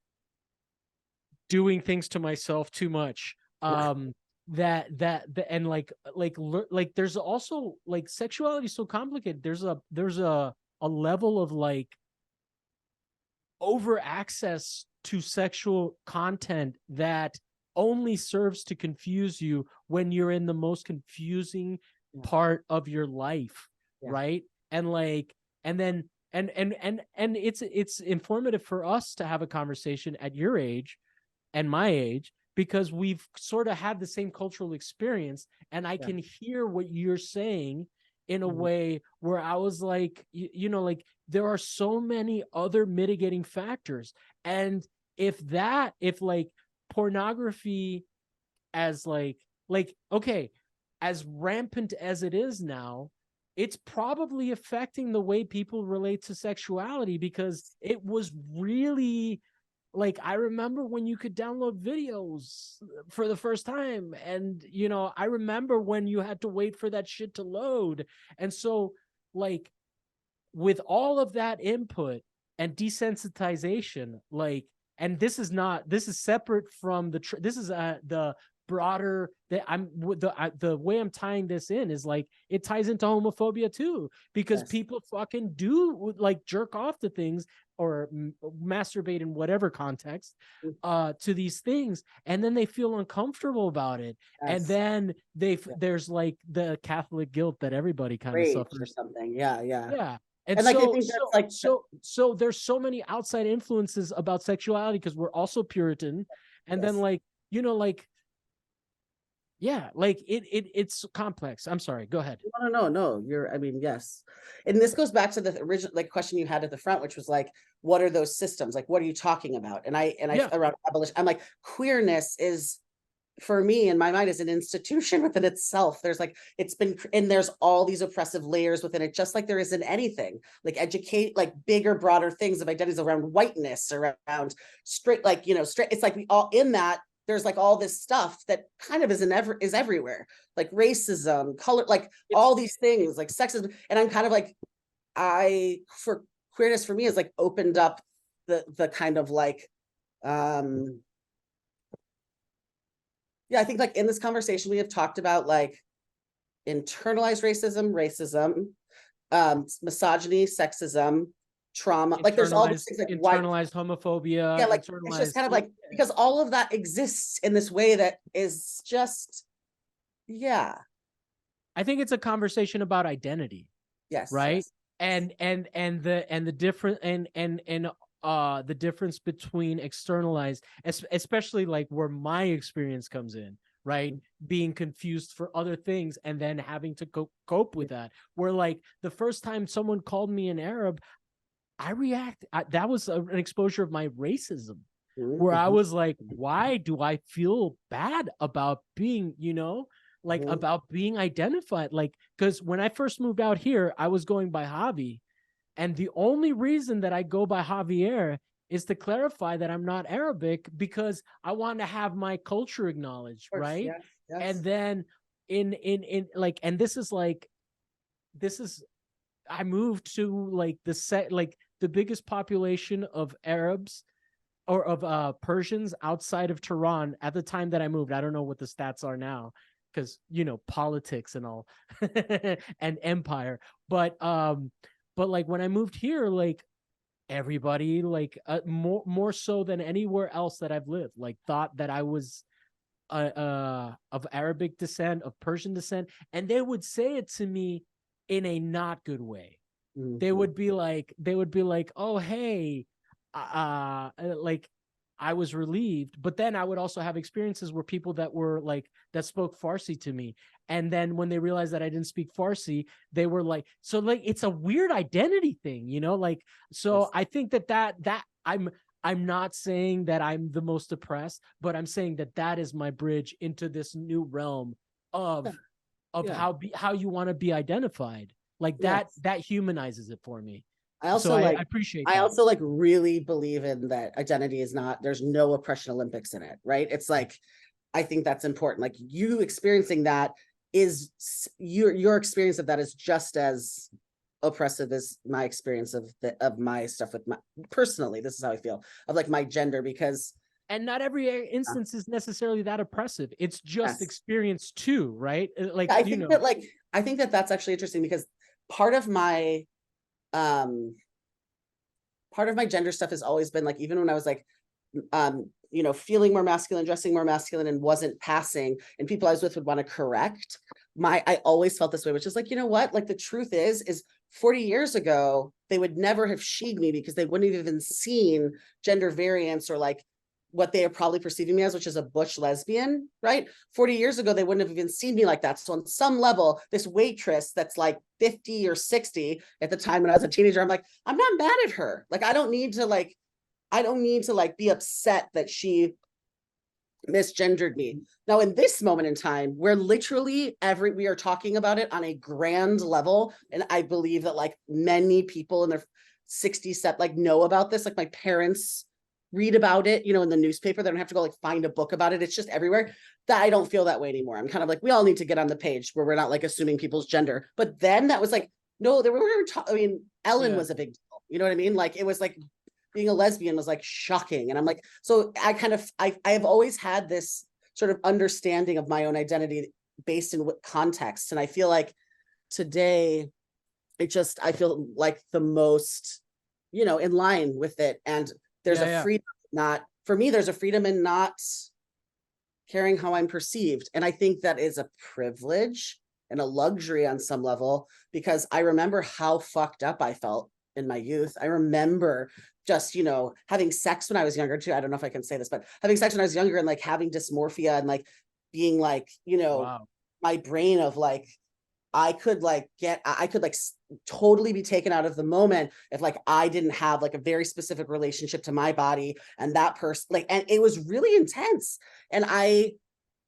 doing things to myself too much, yeah. and like there's also like sexuality is so complicated. There's a level of like over access to sexual content that only serves to confuse you when you're in the most confusing Yeah. part of your life, Yeah. right? And like, and then and it's informative for us to have a conversation at your age and my age, because we've sort of had the same cultural experience, and I Yeah. can hear what you're saying in a Mhm. way where I was like, you know, like there are so many other mitigating factors. And if like pornography, as like okay, as rampant as it is now, it's probably affecting the way people relate to sexuality, because it was really like, I remember when you could download videos for the first time, and you know, I remember when you had to wait for that shit to load. And so like with all of that input and desensitization, like, and this is separate from this is the broader that the way I'm tying this in is like it ties into homophobia too, because Yes. people fucking do like jerk off to things or masturbate in whatever context Mm. to these things, and then they feel uncomfortable about it, and Yes. then Yeah. there's like the Catholic guilt that everybody kind of Rage or suffers. something. Yeah. Yeah. Yeah. And And like I so think that's so like so so there's so many outside influences about sexuality, because we're also Puritan. And then yes. like, you know, like, yeah, like it's complex. I'm sorry, go ahead. No, no, no, no. I mean, yes. And this goes back to the original like question you had at the front, which was like, what are those systems? Like, what are you talking about? And I Yeah. around abolition, I'm like, queerness is for me in my mind is an institution within itself. There's like it's been and there's all these oppressive layers within it, just like there is in anything. Like educate like bigger, broader things of identities around whiteness, around straight, like straight. It's like we all in that there's like all this stuff that kind of is everywhere, like racism, color, like It's all these things, like sexism. And I'm kind of like, I for queerness for me is like opened up the kind of like yeah, I think like in this conversation we have talked about like internalized racism, misogyny, sexism, trauma. Like there's all these things like white, internalized homophobia, yeah, like it's just internalized. kind of like because all of that exists in this way that is just, yeah, I think it's a conversation about identity, yes, right? yes, And the different and the difference between externalized, especially like where my experience comes in, right? Being confused for other things and then having to cope with that. Where like the first time someone called me an Arab, that was an exposure of my racism, where I mm-hmm, was like, why do I feel bad about being, like mm-hmm, about being identified? Like, because when I first moved out here, I was going by Javi. And the only reason that I go by Javier is to clarify that I'm not Arabic, because I want to have my culture acknowledged, of course, right? yeah, And Yes. then in like, and this is like, this is, I moved to like like the biggest population of Arabs or of Persians outside of Tehran at the time that I moved. I don't know what the stats are now because politics and all and empire. But like when I moved here, like everybody, like more so than anywhere else that I've lived, like thought that I was of Arabic descent, of Persian descent, and they would say it to me in a not good way. They Mhm. would be like, "Oh, hey, like I was relieved," but then I would also have experiences where people that were like that spoke Farsi to me, and then when they realized that I didn't speak Farsi, they were like, so like it's a weird identity thing, like so Yes. I think that I'm not saying that I'm the most oppressed, but I'm saying that is my bridge into this new realm Yeah. of Yeah. how you want to be identified. Like Yes. that humanizes it for me. I So also I like appreciate I that. also like really believe in that identity is not, there's no oppression Olympics in it, right? It's like, I think that's important. Like you experiencing that is your experience of that is just as oppressive as my experience of my stuff with my personally. This is how I feel of like my gender because And not every uh, instance is necessarily that oppressive. It's just yes, experience too, right? Like, I think that like I think that that's actually interesting because part of my um part of my gender stuff has always been like, even when I was like, feeling more masculine, dressing more masculine, and wasn't passing, and people I was with would want to correct. I always felt this way, which is like, you know what? Like the truth is 40 years ago, they would never have she'd me because they wouldn't have even seen gender variance or like what they are probably perceiving me as, which is a butch lesbian, right? 40 years ago, they wouldn't have even seen me like that. So on some level, this waitress that's like 50 or 60 at the time when I was a teenager, I'm like, I'm not mad at her. Like, I don't need to like be upset that she misgendered me. Now, in this moment in time, where literally we are talking about it on a grand level, and I believe that like many people in their 60s set like know about this. Like my parents read about it, in the newspaper. They don't have to go like find a book about it. It's just everywhere. That I don't feel that way anymore. I'm kind of like, we all need to get on the page where we're not like assuming people's gender. But then that was like, no, there were. I mean, Ellen yeah, was a big deal. You know what I mean? Like it was like being a lesbian was like shocking. And I'm like, so I have always had this sort of understanding of my own identity based in what context. And I feel like today, I feel like the most, in line with it. And there's a yeah. freedom, not for me, there's a freedom in not caring how I'm perceived. And I think that is a privilege and a luxury on some level, because I remember how fucked up I felt in my youth. I remember just, having sex when I was younger too. I don't know if I can say this, but having sex when I was younger and like having dysmorphia and like being like, Wow. my brain of like, I could like totally be taken out of the moment if like I didn't have like a very specific relationship to my body and that person, like, and it was really intense. And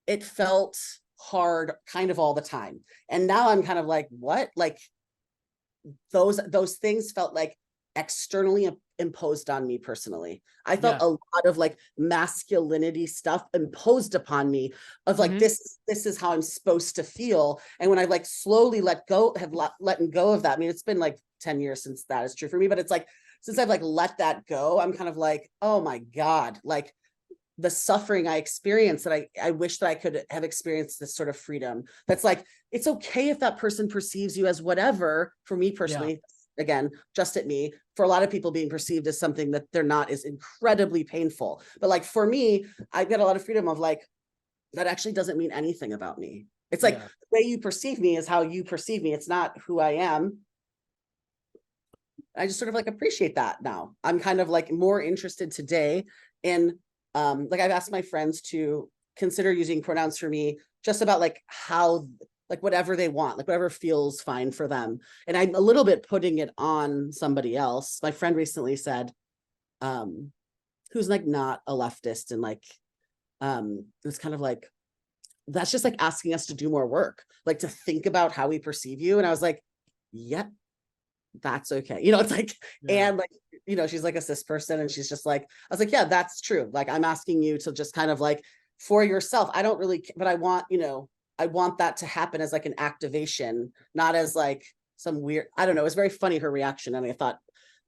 it felt hard kind of all the time. And now I'm kind of like, what? Like those things felt like externally imposed on me personally. I felt Yeah. a lot of like masculinity stuff imposed upon me of like, Mm-hmm. this is how I'm supposed to feel. And when I like slowly let go, have letting go of that, I mean, it's been like 10 years since that is true for me, but it's like, since I've like let that go, I'm kind of like, oh my God, like the suffering I experienced, that I wish that I could have experienced this sort of freedom. That's like, it's okay if that person perceives you as whatever. For me Yeah. personally, again, just at me, for a lot of people, being perceived as something that they're not is incredibly painful. But like for me, I've got a lot of freedom of like, that actually doesn't mean anything about me. It's like Yeah. the way you perceive me is how you perceive me. It's not who I am. I just sort of like appreciate that now. I'm kind of like more interested today in like I've asked my friends to consider using pronouns for me, just about like how, like whatever they want, like whatever feels fine for them. And I'm a little bit putting it on somebody else. My friend recently said, um, who's like not a leftist, and like it's kind of like, that's just like asking us to do more work, like to think about how we perceive you. And I was like, yep, that's okay. It's like, Yeah. and like, she's like a cis person, and she's just like, I was like, yeah, that's true. Like, I'm asking you to just kind of like for yourself. I don't really, but I want, you know, I want that to happen as like an activation, not as like some weird, I don't know. It's very funny, her reaction. And I thought,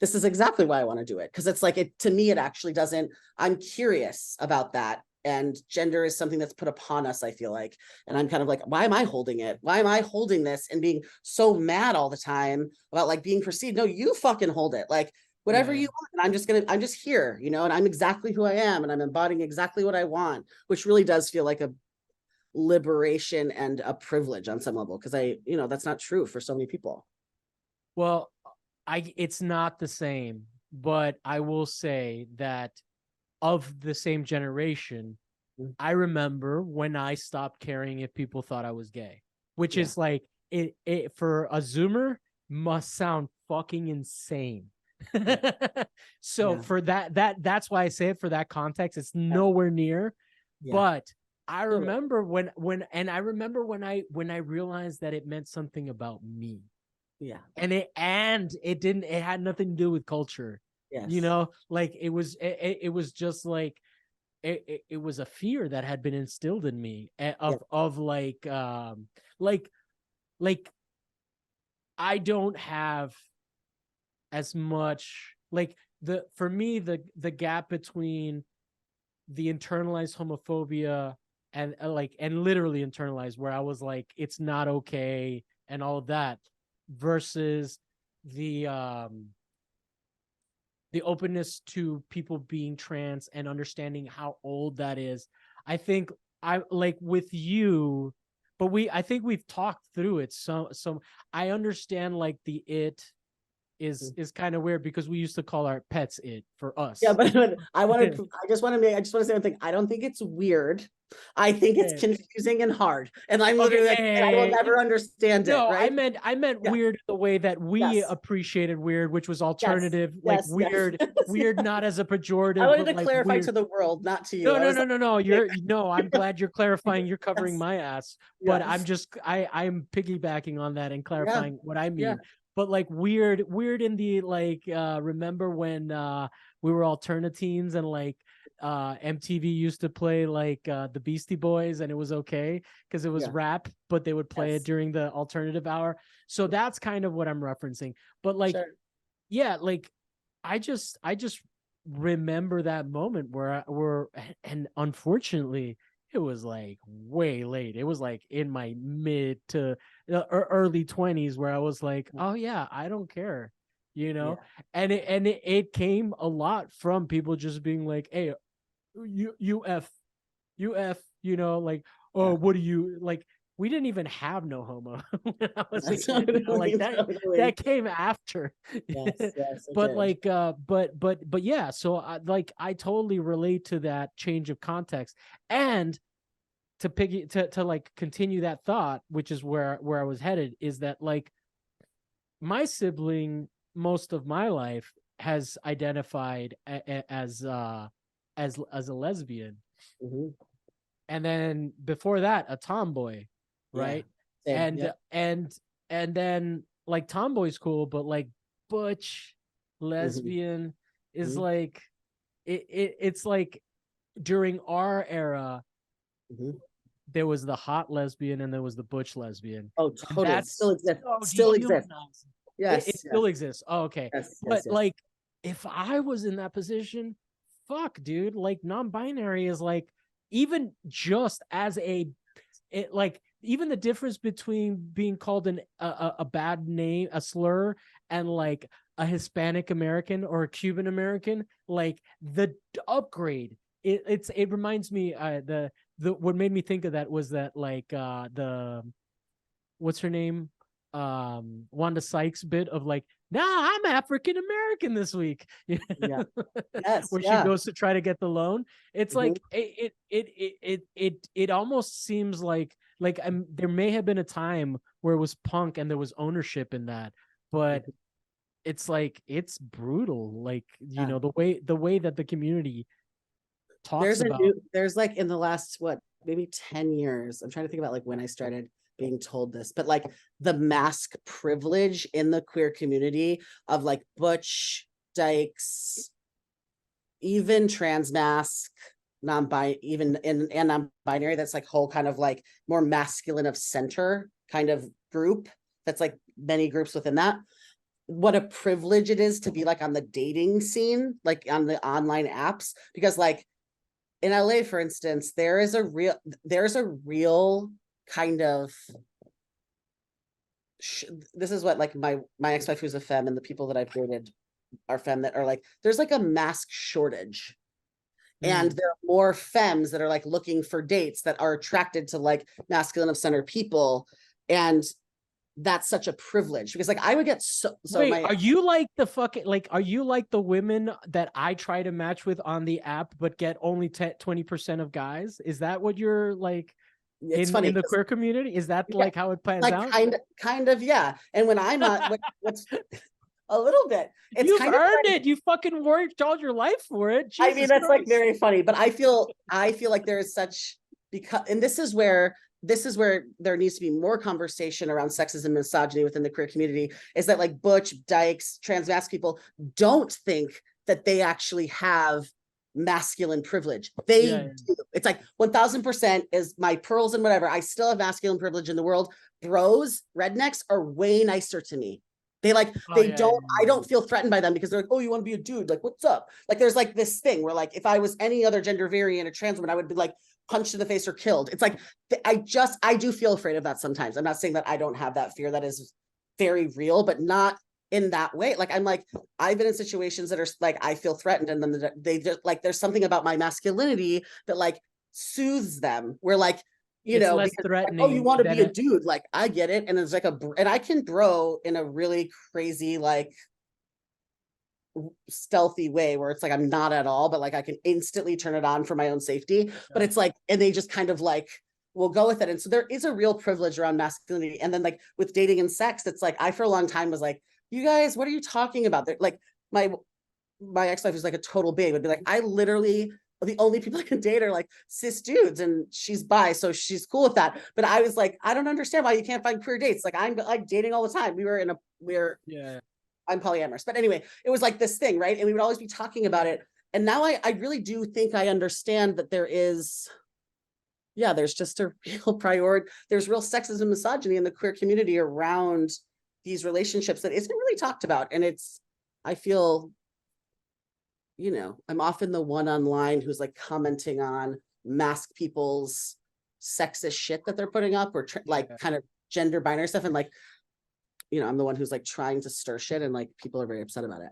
this is exactly why I want to do it. Cause it's like, it, to me, it actually doesn't, I'm curious about that. And gender is something that's put upon us, I feel like. And I'm kind of like, why am I holding it? Why am I holding this and being so mad all the time about like being perceived? No, you fucking hold it. Like, whatever Yeah. you want. And I'm just here, you know, and I'm exactly who I am. And I'm embodying exactly what I want, which really does feel like a liberation and a privilege on some level. Cause you know, that's not true for so many people. Well, it's not the same, but I will say that of the same generation, Mm. I remember when I stopped caring if people thought I was gay, which Yeah. is like it for a Zoomer must sound fucking insane. So Yeah. for that's why I say it for that context. It's Yeah. nowhere near, Yeah. but I Totally. remember and I remember when I realized that it meant something about me. Yeah. And it had nothing to do with culture. You Yes. know, like it was just like it was a fear that had been instilled in me Yeah. of like like I don't have as much like the for me the gap between the internalized homophobia and like and literally internalized where I was like it's not okay and all of that versus the um the openness to people being trans and understanding how old that is. I think I like with you, but I think we've talked through it. So I understand like the it is kind of weird because we used to call our pets it for Yeah, us. but I just want to say one thing. I don't think it's weird. I think it's Yeah. confusing and hard. And I'm Okay. literally like, and I will never understand it, No, right? I meant Yeah. weird the way that we Yes. appreciated weird, which was Yes. alternative, like Yes. Yes. weird not as a I pejorative, wanted but to like clarify weird. to the world, not to you. No, I no, was no, no, no. like, I'm glad you're clarifying. You're covering yes. my ass, but Yes. I'm piggybacking on that and Yeah. clarifying what I Yeah. mean. But like weird in the like, remember when we were alternatines and like MTV used to play like the Beastie Boys and it was okay because it was Yeah. rap, but they would play it Yes. during the alternative hour. So that's kind of what I'm referencing. But like, Sure. yeah, like I just remember that moment where and unfortunately it was like way late. It was like in my mid to early 20s where I was like, oh yeah, I don't care, you Yeah. know. And it came a lot from people just being like, hey, you f you know, like, oh, Yeah. what do you like? We didn't even have no homo when I was a That's kid, you know, like totally, that totally. came after. Yes. Yes, it But did. like but yeah, so I totally relate to that change of context. And to like continue that thought, which is where I was headed, is that like my sibling most of my life has identified as a lesbian, Hmm. and then before that a tomboy, Yeah. right? Same. and Yep. and and then like tomboy's cool, but like butch Hmm. lesbian is Hmm. like it's like during our era Hmm. there was the hot lesbian and there was the butch lesbian, Oh, and totally. Still that's exists. so Still exists. dehumanizing. It Yes. still Yes. exists. Oh, okay. Yes. But Yes. Yes. like if I was in that position, fuck dude, like non-binary is like even just as like even the difference between being called a bad name, a slur, and like a Hispanic American or a Cuban American, like the upgrade. It reminds me the what made me think of that was that like the what's her name, Wanda Sykes bit of like, nah, I'm African American this week. Yeah. Yes. Where she Yeah. goes to try to get the loan. It's Hmm. like it almost seems like there may have been a time where it was punk and there was ownership in that, but it's like it's brutal, like you Yeah. know the way that the community talks about. There's like in the last, what, maybe 10 years. I'm trying to think about like when I started being told this, but like the mask privilege in the queer community of like butch, dykes, even trans mask. even in and non-binary, that's like whole kind of like more masculine of center kind of group, that's like many groups within that, what a privilege it is to be like on the dating scene, like on the online apps, because like in LA, for instance, there's a real kind of this is what like my ex-wife who's a femme and the people that I've dated are femme, that are like, there's like a mask shortage. And there are more femmes that are like looking for dates that are attracted to like masculine of center people. And that's such a privilege, because like I would get Wait, are you like the fucking, like, are you like the women that I try to match with on the app but get only 20% of guys? Is that what you're like it's funny in the queer community? Is that like how it plans like out? kind of, yeah. And when I'm not, what's a little bit, it's You've kind of earned it. You fucking worked all your life for it. I mean, that's like Christ. very funny, but I feel like there is such, because, and this is where there needs to be more conversation around sexism and misogyny within the queer community, is that like butch, dykes, trans masc people don't think that they actually have masculine privilege. They do. It's like 1000% is my pearls and whatever. I still have masculine privilege in the world. Bros, rednecks are way nicer to me. They like, I don't feel threatened by them, because they're like, oh, you want to be a dude? Like, what's up? Like, there's like this thing where like, if I was any other gender variant, a trans woman, I would be like punched in the face or killed. It's like, I do feel afraid of that sometimes. I'm not saying that I don't have that fear. That is very real, but not in that way. Like, I'm like, I've been in situations that are like, I feel threatened, and then they just like, there's something about my masculinity that like soothes them, where like, you know, less because, threatening. like, oh, you want to be a dude? Like, I get it. And it's like and I can bro in a really crazy, like stealthy way, where it's like, I'm not at all, but like, I can instantly turn it on for my own safety. But it's like, and they just kind of like, will go with it. And so there is a real privilege around masculinity. And then like with dating and sex, it's like, I, for a long time was like, you guys, what are you talking about? They're like, my ex-wife was like a total babe, would be like, I literally, the only people I can date are like cis dudes, and she's bi, so she's cool with that. But I was like, I don't understand why you can't find queer dates. Like, I'm like dating all the time. I'm polyamorous. But anyway, it was like this thing, right? And we would always be talking about it. And now I really do think I understand that there is, yeah, there's just a real priority. There's real sexism, misogyny in the queer community around these relationships that isn't really talked about. And it's, I feel, you know, I'm often the one online who's like commenting on mask people's sexist shit that they're putting up, or like kind of gender binary stuff. And like, you know, I'm the one who's like trying to stir shit, and like people are very upset about it.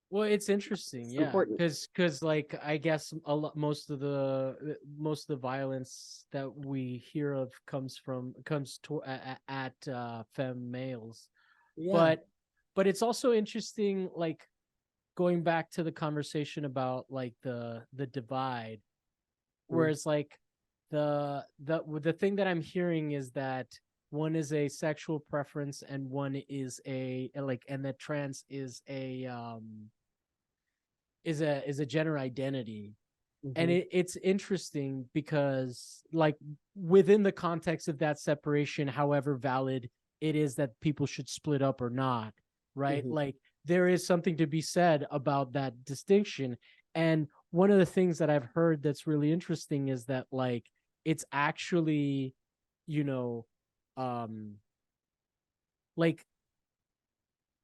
Well, it's interesting, important. because like I guess most of the violence that we hear of comes to at femme males, but it's also interesting, like going back to the conversation about like the divide, where it's like the thing that I'm hearing is that one is a sexual preference and one is a like, and that trans is a gender identity. And it's interesting because like within the context of that separation, however valid it is that people should split up or not, right? Like there is something to be said about that distinction. And one of the things that I've heard that's really interesting is that like it's actually, you know, like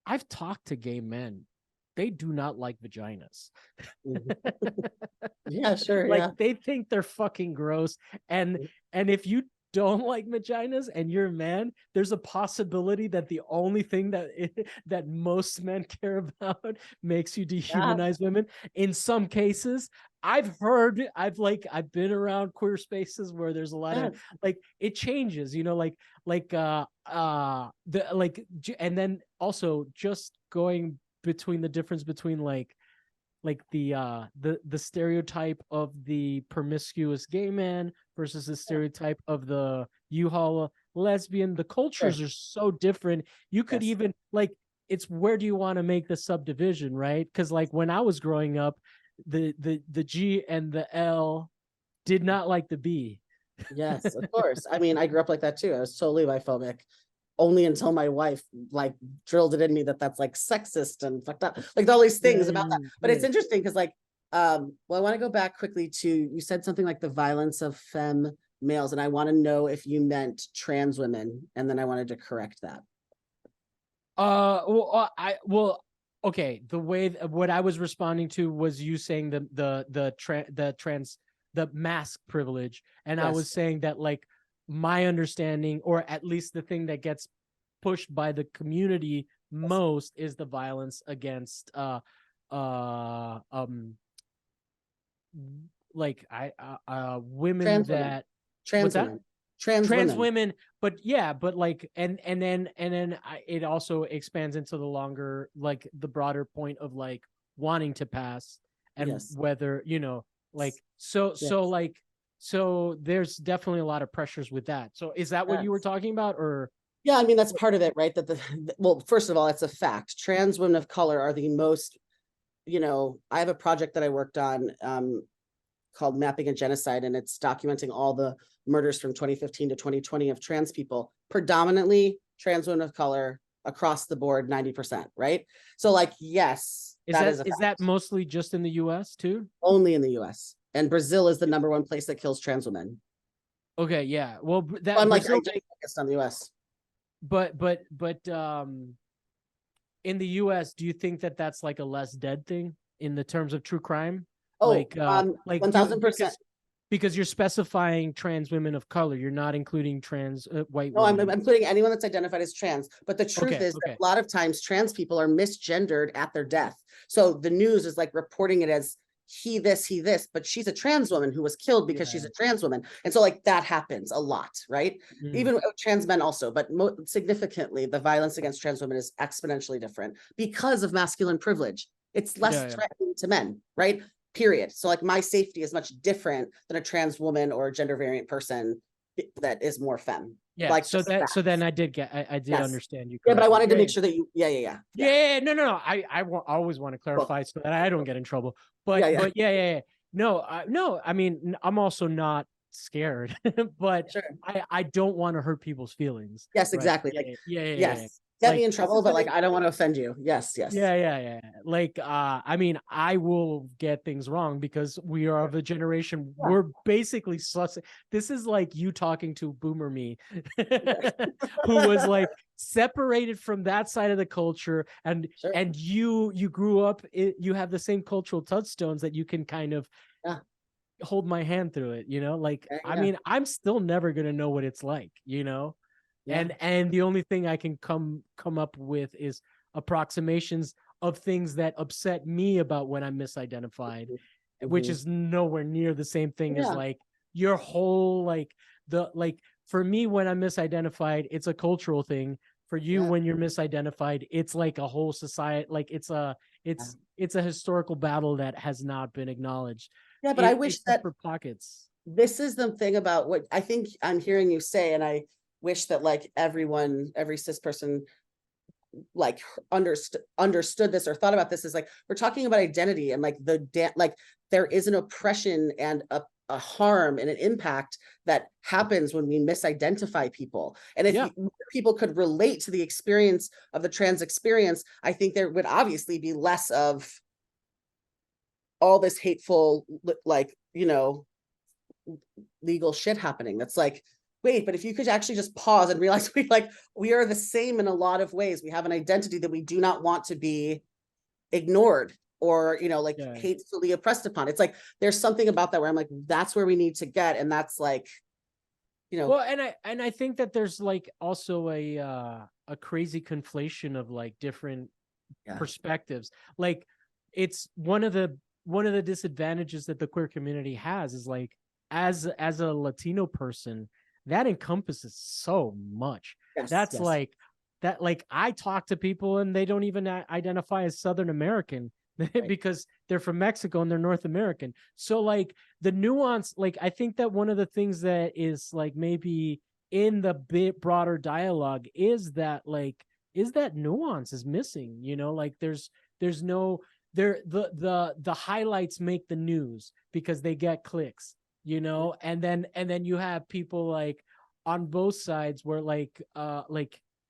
I've talked to gay men. They do not like vaginas. Yeah, sure. Like they think they're fucking gross. And if you don't like vaginas and you're a man, there's a possibility that the only thing that most men care about makes you dehumanize women. In some cases, I've been around queer spaces where there's a lot of like, it changes, you know, and then also just going between the difference between like the stereotype of the promiscuous gay man versus the stereotype of the U-Haul lesbian. The cultures are so different. You could even like, it's where do you want to make the subdivision, right? Because like when I was growing up, the G and the L did not like the B. Yes, of course. I mean, I grew up like that too. I was totally biphobic, only until my wife like drilled it in me that that's like sexist and fucked up, like all these things about that. But it's interesting because like Well, I want to go back quickly to, you said something like the violence of femme males, and I want to know if you meant trans women, and then I wanted to correct that. Okay. The way what I was responding to was you saying the mask privilege, and I was Yes. saying that like my understanding, or at least the thing that gets pushed by the community most, is the violence against uh um like women Trans women. that what's Trans that? women. Trans Trans women. women, but yeah, but like it also expands into the longer, like the broader point of like wanting to pass, and Yes. whether, like Yes. so there's definitely a lot of pressures with that. So is that what you were Yes. talking about, or Yeah, I mean, that's part of it, right? That well, first of all, it's a fact. Trans women of color are the most, I have a project that I worked on, called Mapping a Genocide, and it's documenting all the murders from 2015 to 2020 of trans people, predominantly trans women of color across the board, 90%, right? So like, yes, is that that is a is fact. that mostly just in the US too? Only in the US. And Brazil is the number one place that kills trans women. Okay, yeah. Well, Well, that I'm like, I Brazil just focused on the US. but in the US, do you think that that's like a less dead thing in the terms of true crime? Oh, Like do 1000%. because you're specifying trans women of color, you're not including trans white No, I'm women. including anyone that's identified as trans. But the truth Okay, is that okay. a lot of times trans people are misgendered at their death. So the news is like reporting it as he this, but she's a trans woman who was killed because she's Yeah. a trans woman. And so like that happens a lot, right? Mm. Even with trans men also, but significantly, the violence against trans women is exponentially different because of masculine privilege. It's less Yeah, yeah. threatening to men, right? Period. So like my safety is much different than a trans woman or a gender variant person that is more femme. Yeah. Like So just that so then facts. I did Yes. understand you Yeah, but I correctly. wanted to Yeah, make yeah. sure that yeah. Yeah, no. I always want to Cool. clarify so that I don't get in trouble. Yeah. But yeah. No, no. I mean, I'm also not scared, but Sure. I don't want to hurt people's feelings, Yes, right? exactly. Like, Yeah. yes, get me Like in this trouble, is but an like I don't want to offend you. Yes. yeah. Like, I mean, I will get things wrong because we are of a generation. Yeah. We're basically sus. This is like you talking to Boomer me, who was like separated from that side of the culture, and Sure. you grew up. You have the same cultural touchstones that you can kind of Yeah. hold my hand through it. Like I Yeah. mean, I'm still never gonna know what it's like. Yeah. And the only thing I can come up with is approximations of things that upset me about when I'm misidentified, which Mhm. is nowhere near the same thing as Yeah. like your whole like for me when I'm misidentified, it's a cultural thing. For you, Yeah. when you're misidentified, it's like a whole society, like Yeah. it's a historical battle that has not been acknowledged, Yeah, but I wish except that for pockets. this is the thing about what I think I'm hearing you say, and I wish that like every cis person like understood this or thought about this, is like we're talking about identity and like like there is an oppression and a harm and an impact that happens when we misidentify people. And if Yeah. people could relate to the experience of the trans experience, I think there would obviously be less of all this hateful, like, legal shit happening. That's like, wait, but if you could actually just pause and realize we are the same in a lot of ways. We have an identity that we do not want to be ignored or like Yeah. hatefully oppressed upon. It's like there's something about that where I'm like, that's where we need to get. And that's like, Well, and I think that there's like also a crazy conflation of like different yeah, perspectives. Like it's one of the disadvantages that the queer community has is like as a Latino person, that encompasses so much. yes, That's yes, like that like I talk to people and they don't even identify as Southern American right. because they're from Mexico and they're North American. So like the nuance, like I think that one of the things that is like maybe in the bit broader dialogue is that nuance is missing, like there's no there the highlights make the news because they get clicks, and then you have people like on both sides where like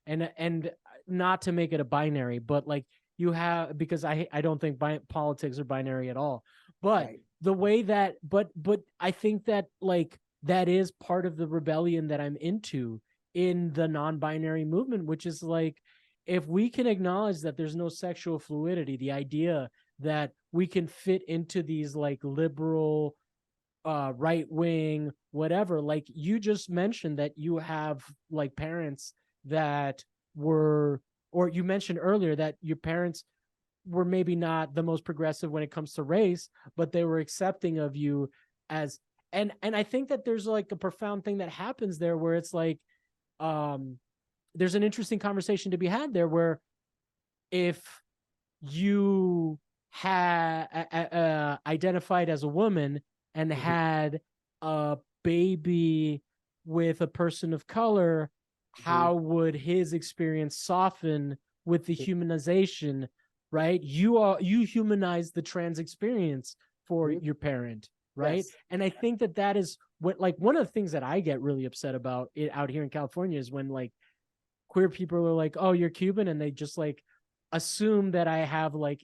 and not to make it a binary, but like you have, because I don't think politics are binary at all, But Right. the way that, but I think that like that is part of the rebellion that I'm into in the non-binary movement, which is like, if we can acknowledge that there's no sexual fluidity, the idea that we can fit into these like liberal, right wing, whatever. Like you just mentioned that you have like parents that were, or you mentioned earlier that your parents were maybe not the most progressive when it comes to race, but they were accepting of you as, and I think that there's like a profound thing that happens there where it's like, um there's an interesting conversation to be had there where if you had identified as a woman and Mhm. had a baby with a person of color, Mhm. how would his experience soften with the Mhm. humanization, right? You humanize the trans experience for Mhm. your parent, right? Yes. And I think that that is what, like, one of the things that I get really upset about it out here in California is when like queer people are like, "Oh, you're Cuban," and they just like assume that I have like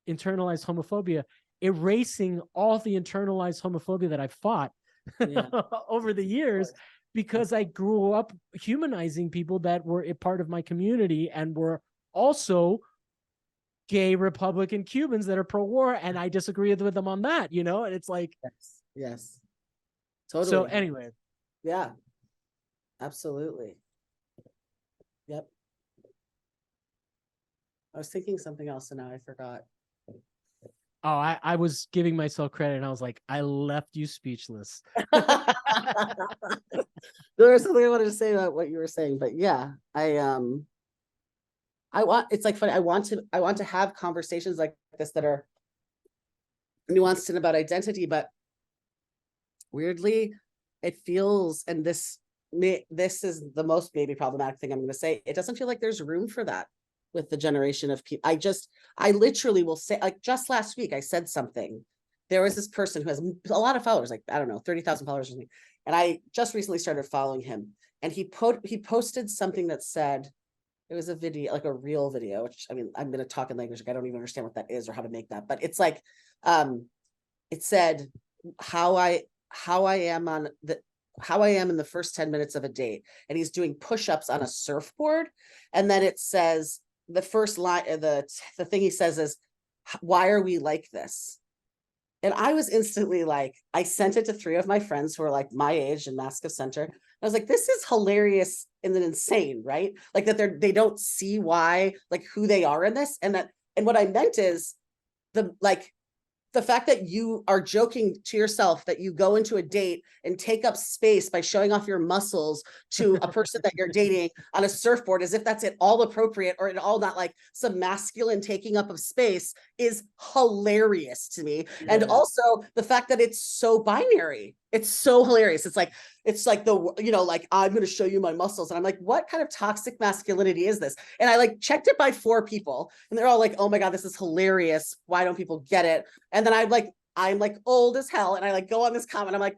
internalized homophobia, erasing all the internalized homophobia that I fought Yeah. over the Of years course. because I grew up humanizing people that were a part of my community and were also gay Republican Cubans that are pro-war, and I disagreed with them on that, you know? And it's like, Yes. Yes. so Totally. anyway. Yeah. Absolutely. Yep. I was thinking something else and now I forgot. Oh, I was giving myself credit and I was like, I left you speechless. There was something I wanted to say about what you were saying, but yeah, I want, it's like funny. I want to have conversations like this that are nuanced and about identity, but weirdly, it feels, and this is the most maybe problematic thing I'm going to say. It doesn't feel like there's room for that with the generation of people. I literally will say, like just last week, I said something. There was this person who has a lot of followers, like I don't know, 30,000 followers or something. And I just recently started following him. And he posted something that said, it was a video, like a real video, which I mean, I'm going to talk in language like I don't even understand what that is or how to make that, but it's like, it said how I am on the how I am in the first 10 minutes of a date. And he's doing push-ups on a surfboard. And then it says the first line, the thing he says is, why are we like this? And I was instantly like, I sent it to 3 of my friends who are like my age in Massive Center. I was like, this is hilarious and then insane, right? Like that they don't see why, like who they are in this. And what I meant is the fact that you are joking to yourself that you go into a date and take up space by showing off your muscles to a person that you're dating on a surfboard as if that's at all appropriate or at all not like some masculine taking up of space is hilarious to me. And Yeah. also the fact that it's so binary. It's so hilarious. It's like like I'm going to show you my muscles. And I'm like, what kind of toxic masculinity is this? And I like checked it by 4 people and they're all like, oh my God, this is hilarious. Why don't people get it? And then I'm like old as hell. And I like go on this comment. I'm like,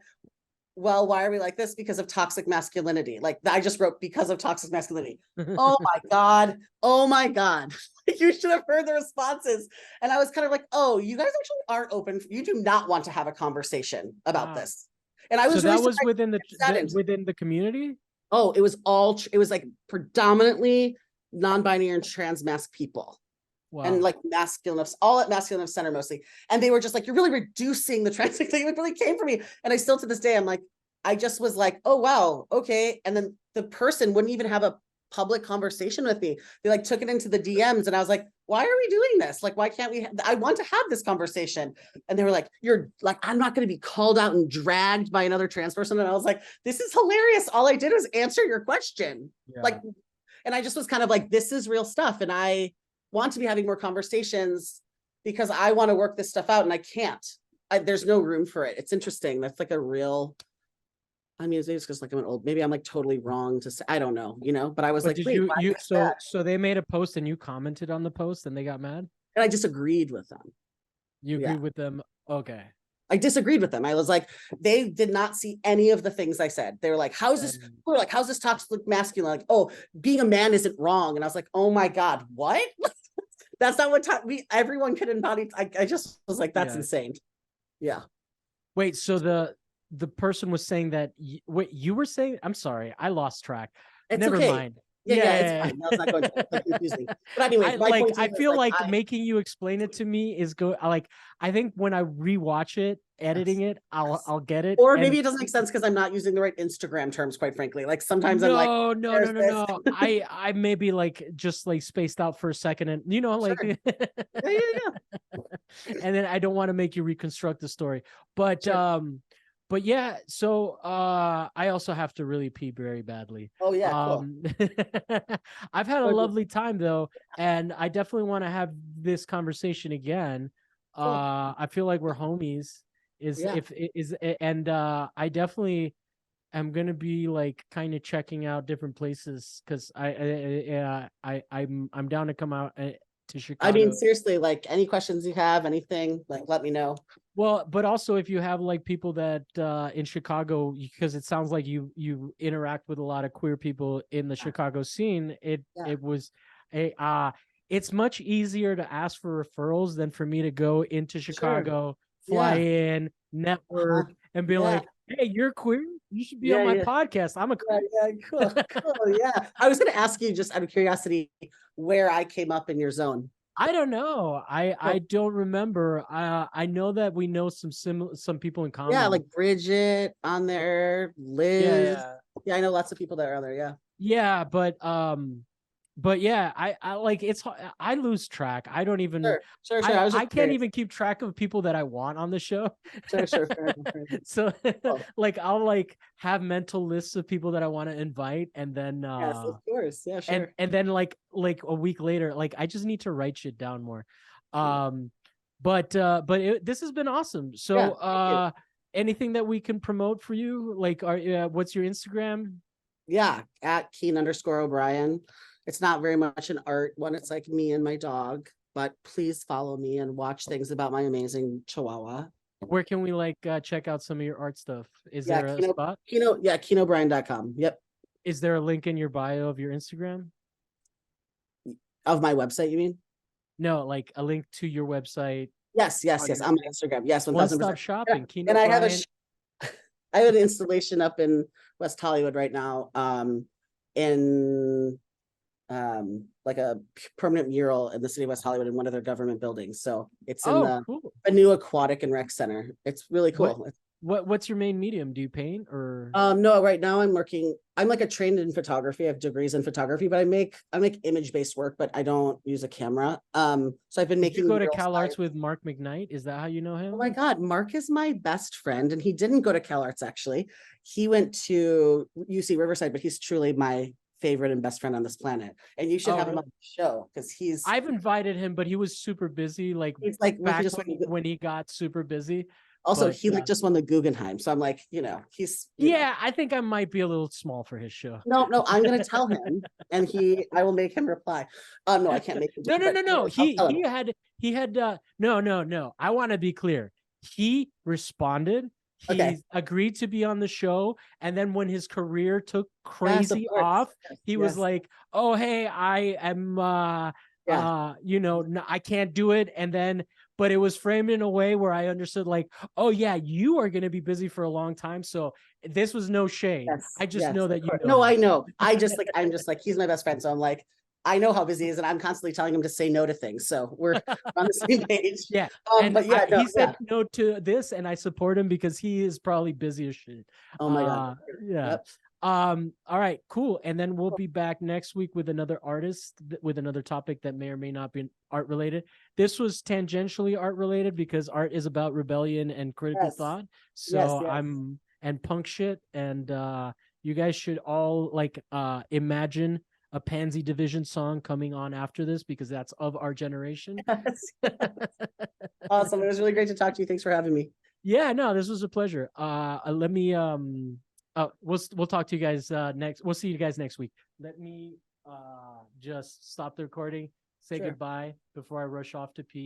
well, why are we like this? Because of toxic masculinity. Like I just wrote because of toxic masculinity. Oh my God. Oh my God. You should have heard the responses. And I was kind of like, oh, you guys actually aren't open. You do not want to have a conversation about Wow. this. And I So was really that was surprised within that into. within the community? Oh, it was like predominantly non-binary and trans mask people and Wow. like masculine, all at masculine of center mostly. And they were just like, you're really reducing the trans thing. It really came for me. And I still to this day, I'm like, I just was like, oh, wow. Okay. And then the person wouldn't even have a public conversation with me. They like took it into the DMs and I was like, why are we doing this? Like, why can't we? I want to have this conversation. And they were like, you're like, I'm not going to be called out and dragged by another trans person. And I was like, this is hilarious. All I did was answer your question. Yeah. Like, and I just was kind of like, this is real stuff. And I want to be having more conversations because I want to work this stuff out and I can't. There's no room for it. It's interesting. That's like a real, I mean, it's just like I'm an old, maybe I'm like totally wrong to say, I don't know, but I was But like, did wait, you why you is so that? so they made a post and you commented on the post and they got mad? And I disagreed with them. You Yeah. agreed with them? Okay. I disagreed with them. I was like, they did not see any of the things I said. They were like, And how's this toxic masculine? Like, oh, being a man isn't wrong. And I was like, oh my God, what? That's not what everyone could embody. I just was like, that's yeah, insane. Yeah. Wait, so the person was saying that wait, you were saying, I'm sorry, I lost track. It's Never okay. mind. Yeah, it's Yeah. fine. No, it's not going to. It's like confusing. But anyways, my point I is feel like like making you explain it to me is like I think when I rewatch it, editing yes, it, yes. I'll get it. Or And maybe it doesn't make sense because I'm not using the right Instagram terms, quite frankly. Like sometimes I'm like, no, no, there's no, no, this. no. I maybe like just like spaced out for a second and like Sure. Yeah, yeah, yeah. and then I don't want to make you reconstruct the story. But Sure. but yeah, so I also have to really pee very badly. Oh yeah, cool. Um I've had a lovely time though, and I definitely want to have this conversation again. Cool. I feel like we're homies is Yeah, if is and I definitely am gonna be like kind of checking out different places because I'm down to come out to I mean, Chicago. seriously, like any questions you have, anything, like let me know. Well, but also if you have like people that in Chicago, because it sounds like you interact with a lot of queer people in the Yeah, Chicago scene, yeah, it was a it's much easier to ask for referrals than for me to go into sure. Chicago, fly Yeah. in, Uh-huh. network, and be Yeah. like, "Hey, you're queer. You should be on Yeah, my yeah. podcast. I'm a Yeah, queer." yeah, cool, cool. Yeah. I was gonna ask you just out of curiosity where I came up in your zone. I don't know. I Cool. don't remember. I know that we know some people in Yeah, common. like Bridget on there, Yeah, Liz. yeah. Yeah, I know lots of people that are on there. Yeah. Yeah, but yeah, I like I lose track. I don't even Sure, sure, sure. I was I just can't curious. even keep track of people that I want on the show. Sure, sure. Fair enough, fair enough. So Cool. like I'll like have mental lists of people that I want to invite and then Yes, of course. Yeah, sure. and then like a week later, like I just need to write shit down more. Yeah, Um but this has been awesome. yeah. So Thank you. anything that we can promote for you? Like are what's your Instagram? Yeah, at Kean_O'Brien. It's not very much an art one. It's like me and my dog. But please follow me and watch things about my amazing Chihuahua. Where can we like check out some of your art stuff? Is Yeah, there a spot? Yeah, KeanO'Brien.com. Yep. Is there a link in your bio of your Instagram? Of my website, you mean? No, like a link to your website Yes, yes, on yes. your On my Instagram. Yes, one stop 1000%. shopping. Kean And I have O'Brien. I have an installation up in West Hollywood right now, in like a permanent mural in the city of West Hollywood in one of their government buildings. So it's in Oh, the cool. a new aquatic and rec center. It's really What cool. what's your main medium? Do you paint or No, right now I'm like a trained in photography. I have degrees in photography, but I make image-based work, but I don't use a camera. So I've been did you making go to murals. Cal Arts with Mark McKnight? Is that how you know Oh him? my God, Mark is my best friend, and he didn't go to Cal Arts actually. He went to UC Riverside, but he's truly my favorite and best friend on this planet. And you should Oh, have him on really? the show because I've invited him, but he was super busy, like he's like well, he back just won when he got super busy. also But he like just won the Guggenheim. So I'm like, he's yeah, I think I might be a little small for his show. no, no, I'm gonna tell him and I will make him reply. No, I can't make him do No, it, no, but no, no. anyways, I'll tell him. He had no, no, no. I want to be clear. He responded. Okay. He agreed to be on the show, and then when his career took Yes, of crazy course. off, Yes, he was yes. like, "Oh, hey, I am Yeah. I can't do it." And then but it was framed in a way where I understood like, "Oh yeah, you are going to be busy for a long time." So this was no shade. Yes, I just yes, know of that you course. know No, him. I know. I'm just like, he's my best friend. So I'm like, I know how busy he is, and I'm constantly telling him to say no to things. So we're on the same page. Yeah. And But yeah, no, he said yeah. no to this, and I support him because he is probably busy as shit. Oh my God. Yeah. Yep. All right, cool. And then we'll be back next week with another artist with another topic that may or may not be art related. This was tangentially art related because art is about rebellion and critical Yes. thought. Yes, So yes. I'm and punk shit. And you guys should all like imagine a Pansy Division song coming on after this because that's of our generation. Yes. Awesome. It was really great to talk to you. Thanks for having me. Yeah, no, this was a pleasure. Let me we'll talk to you guys next. We'll see you guys next week. Let me just stop the recording, say Sure. goodbye before I rush off to pee.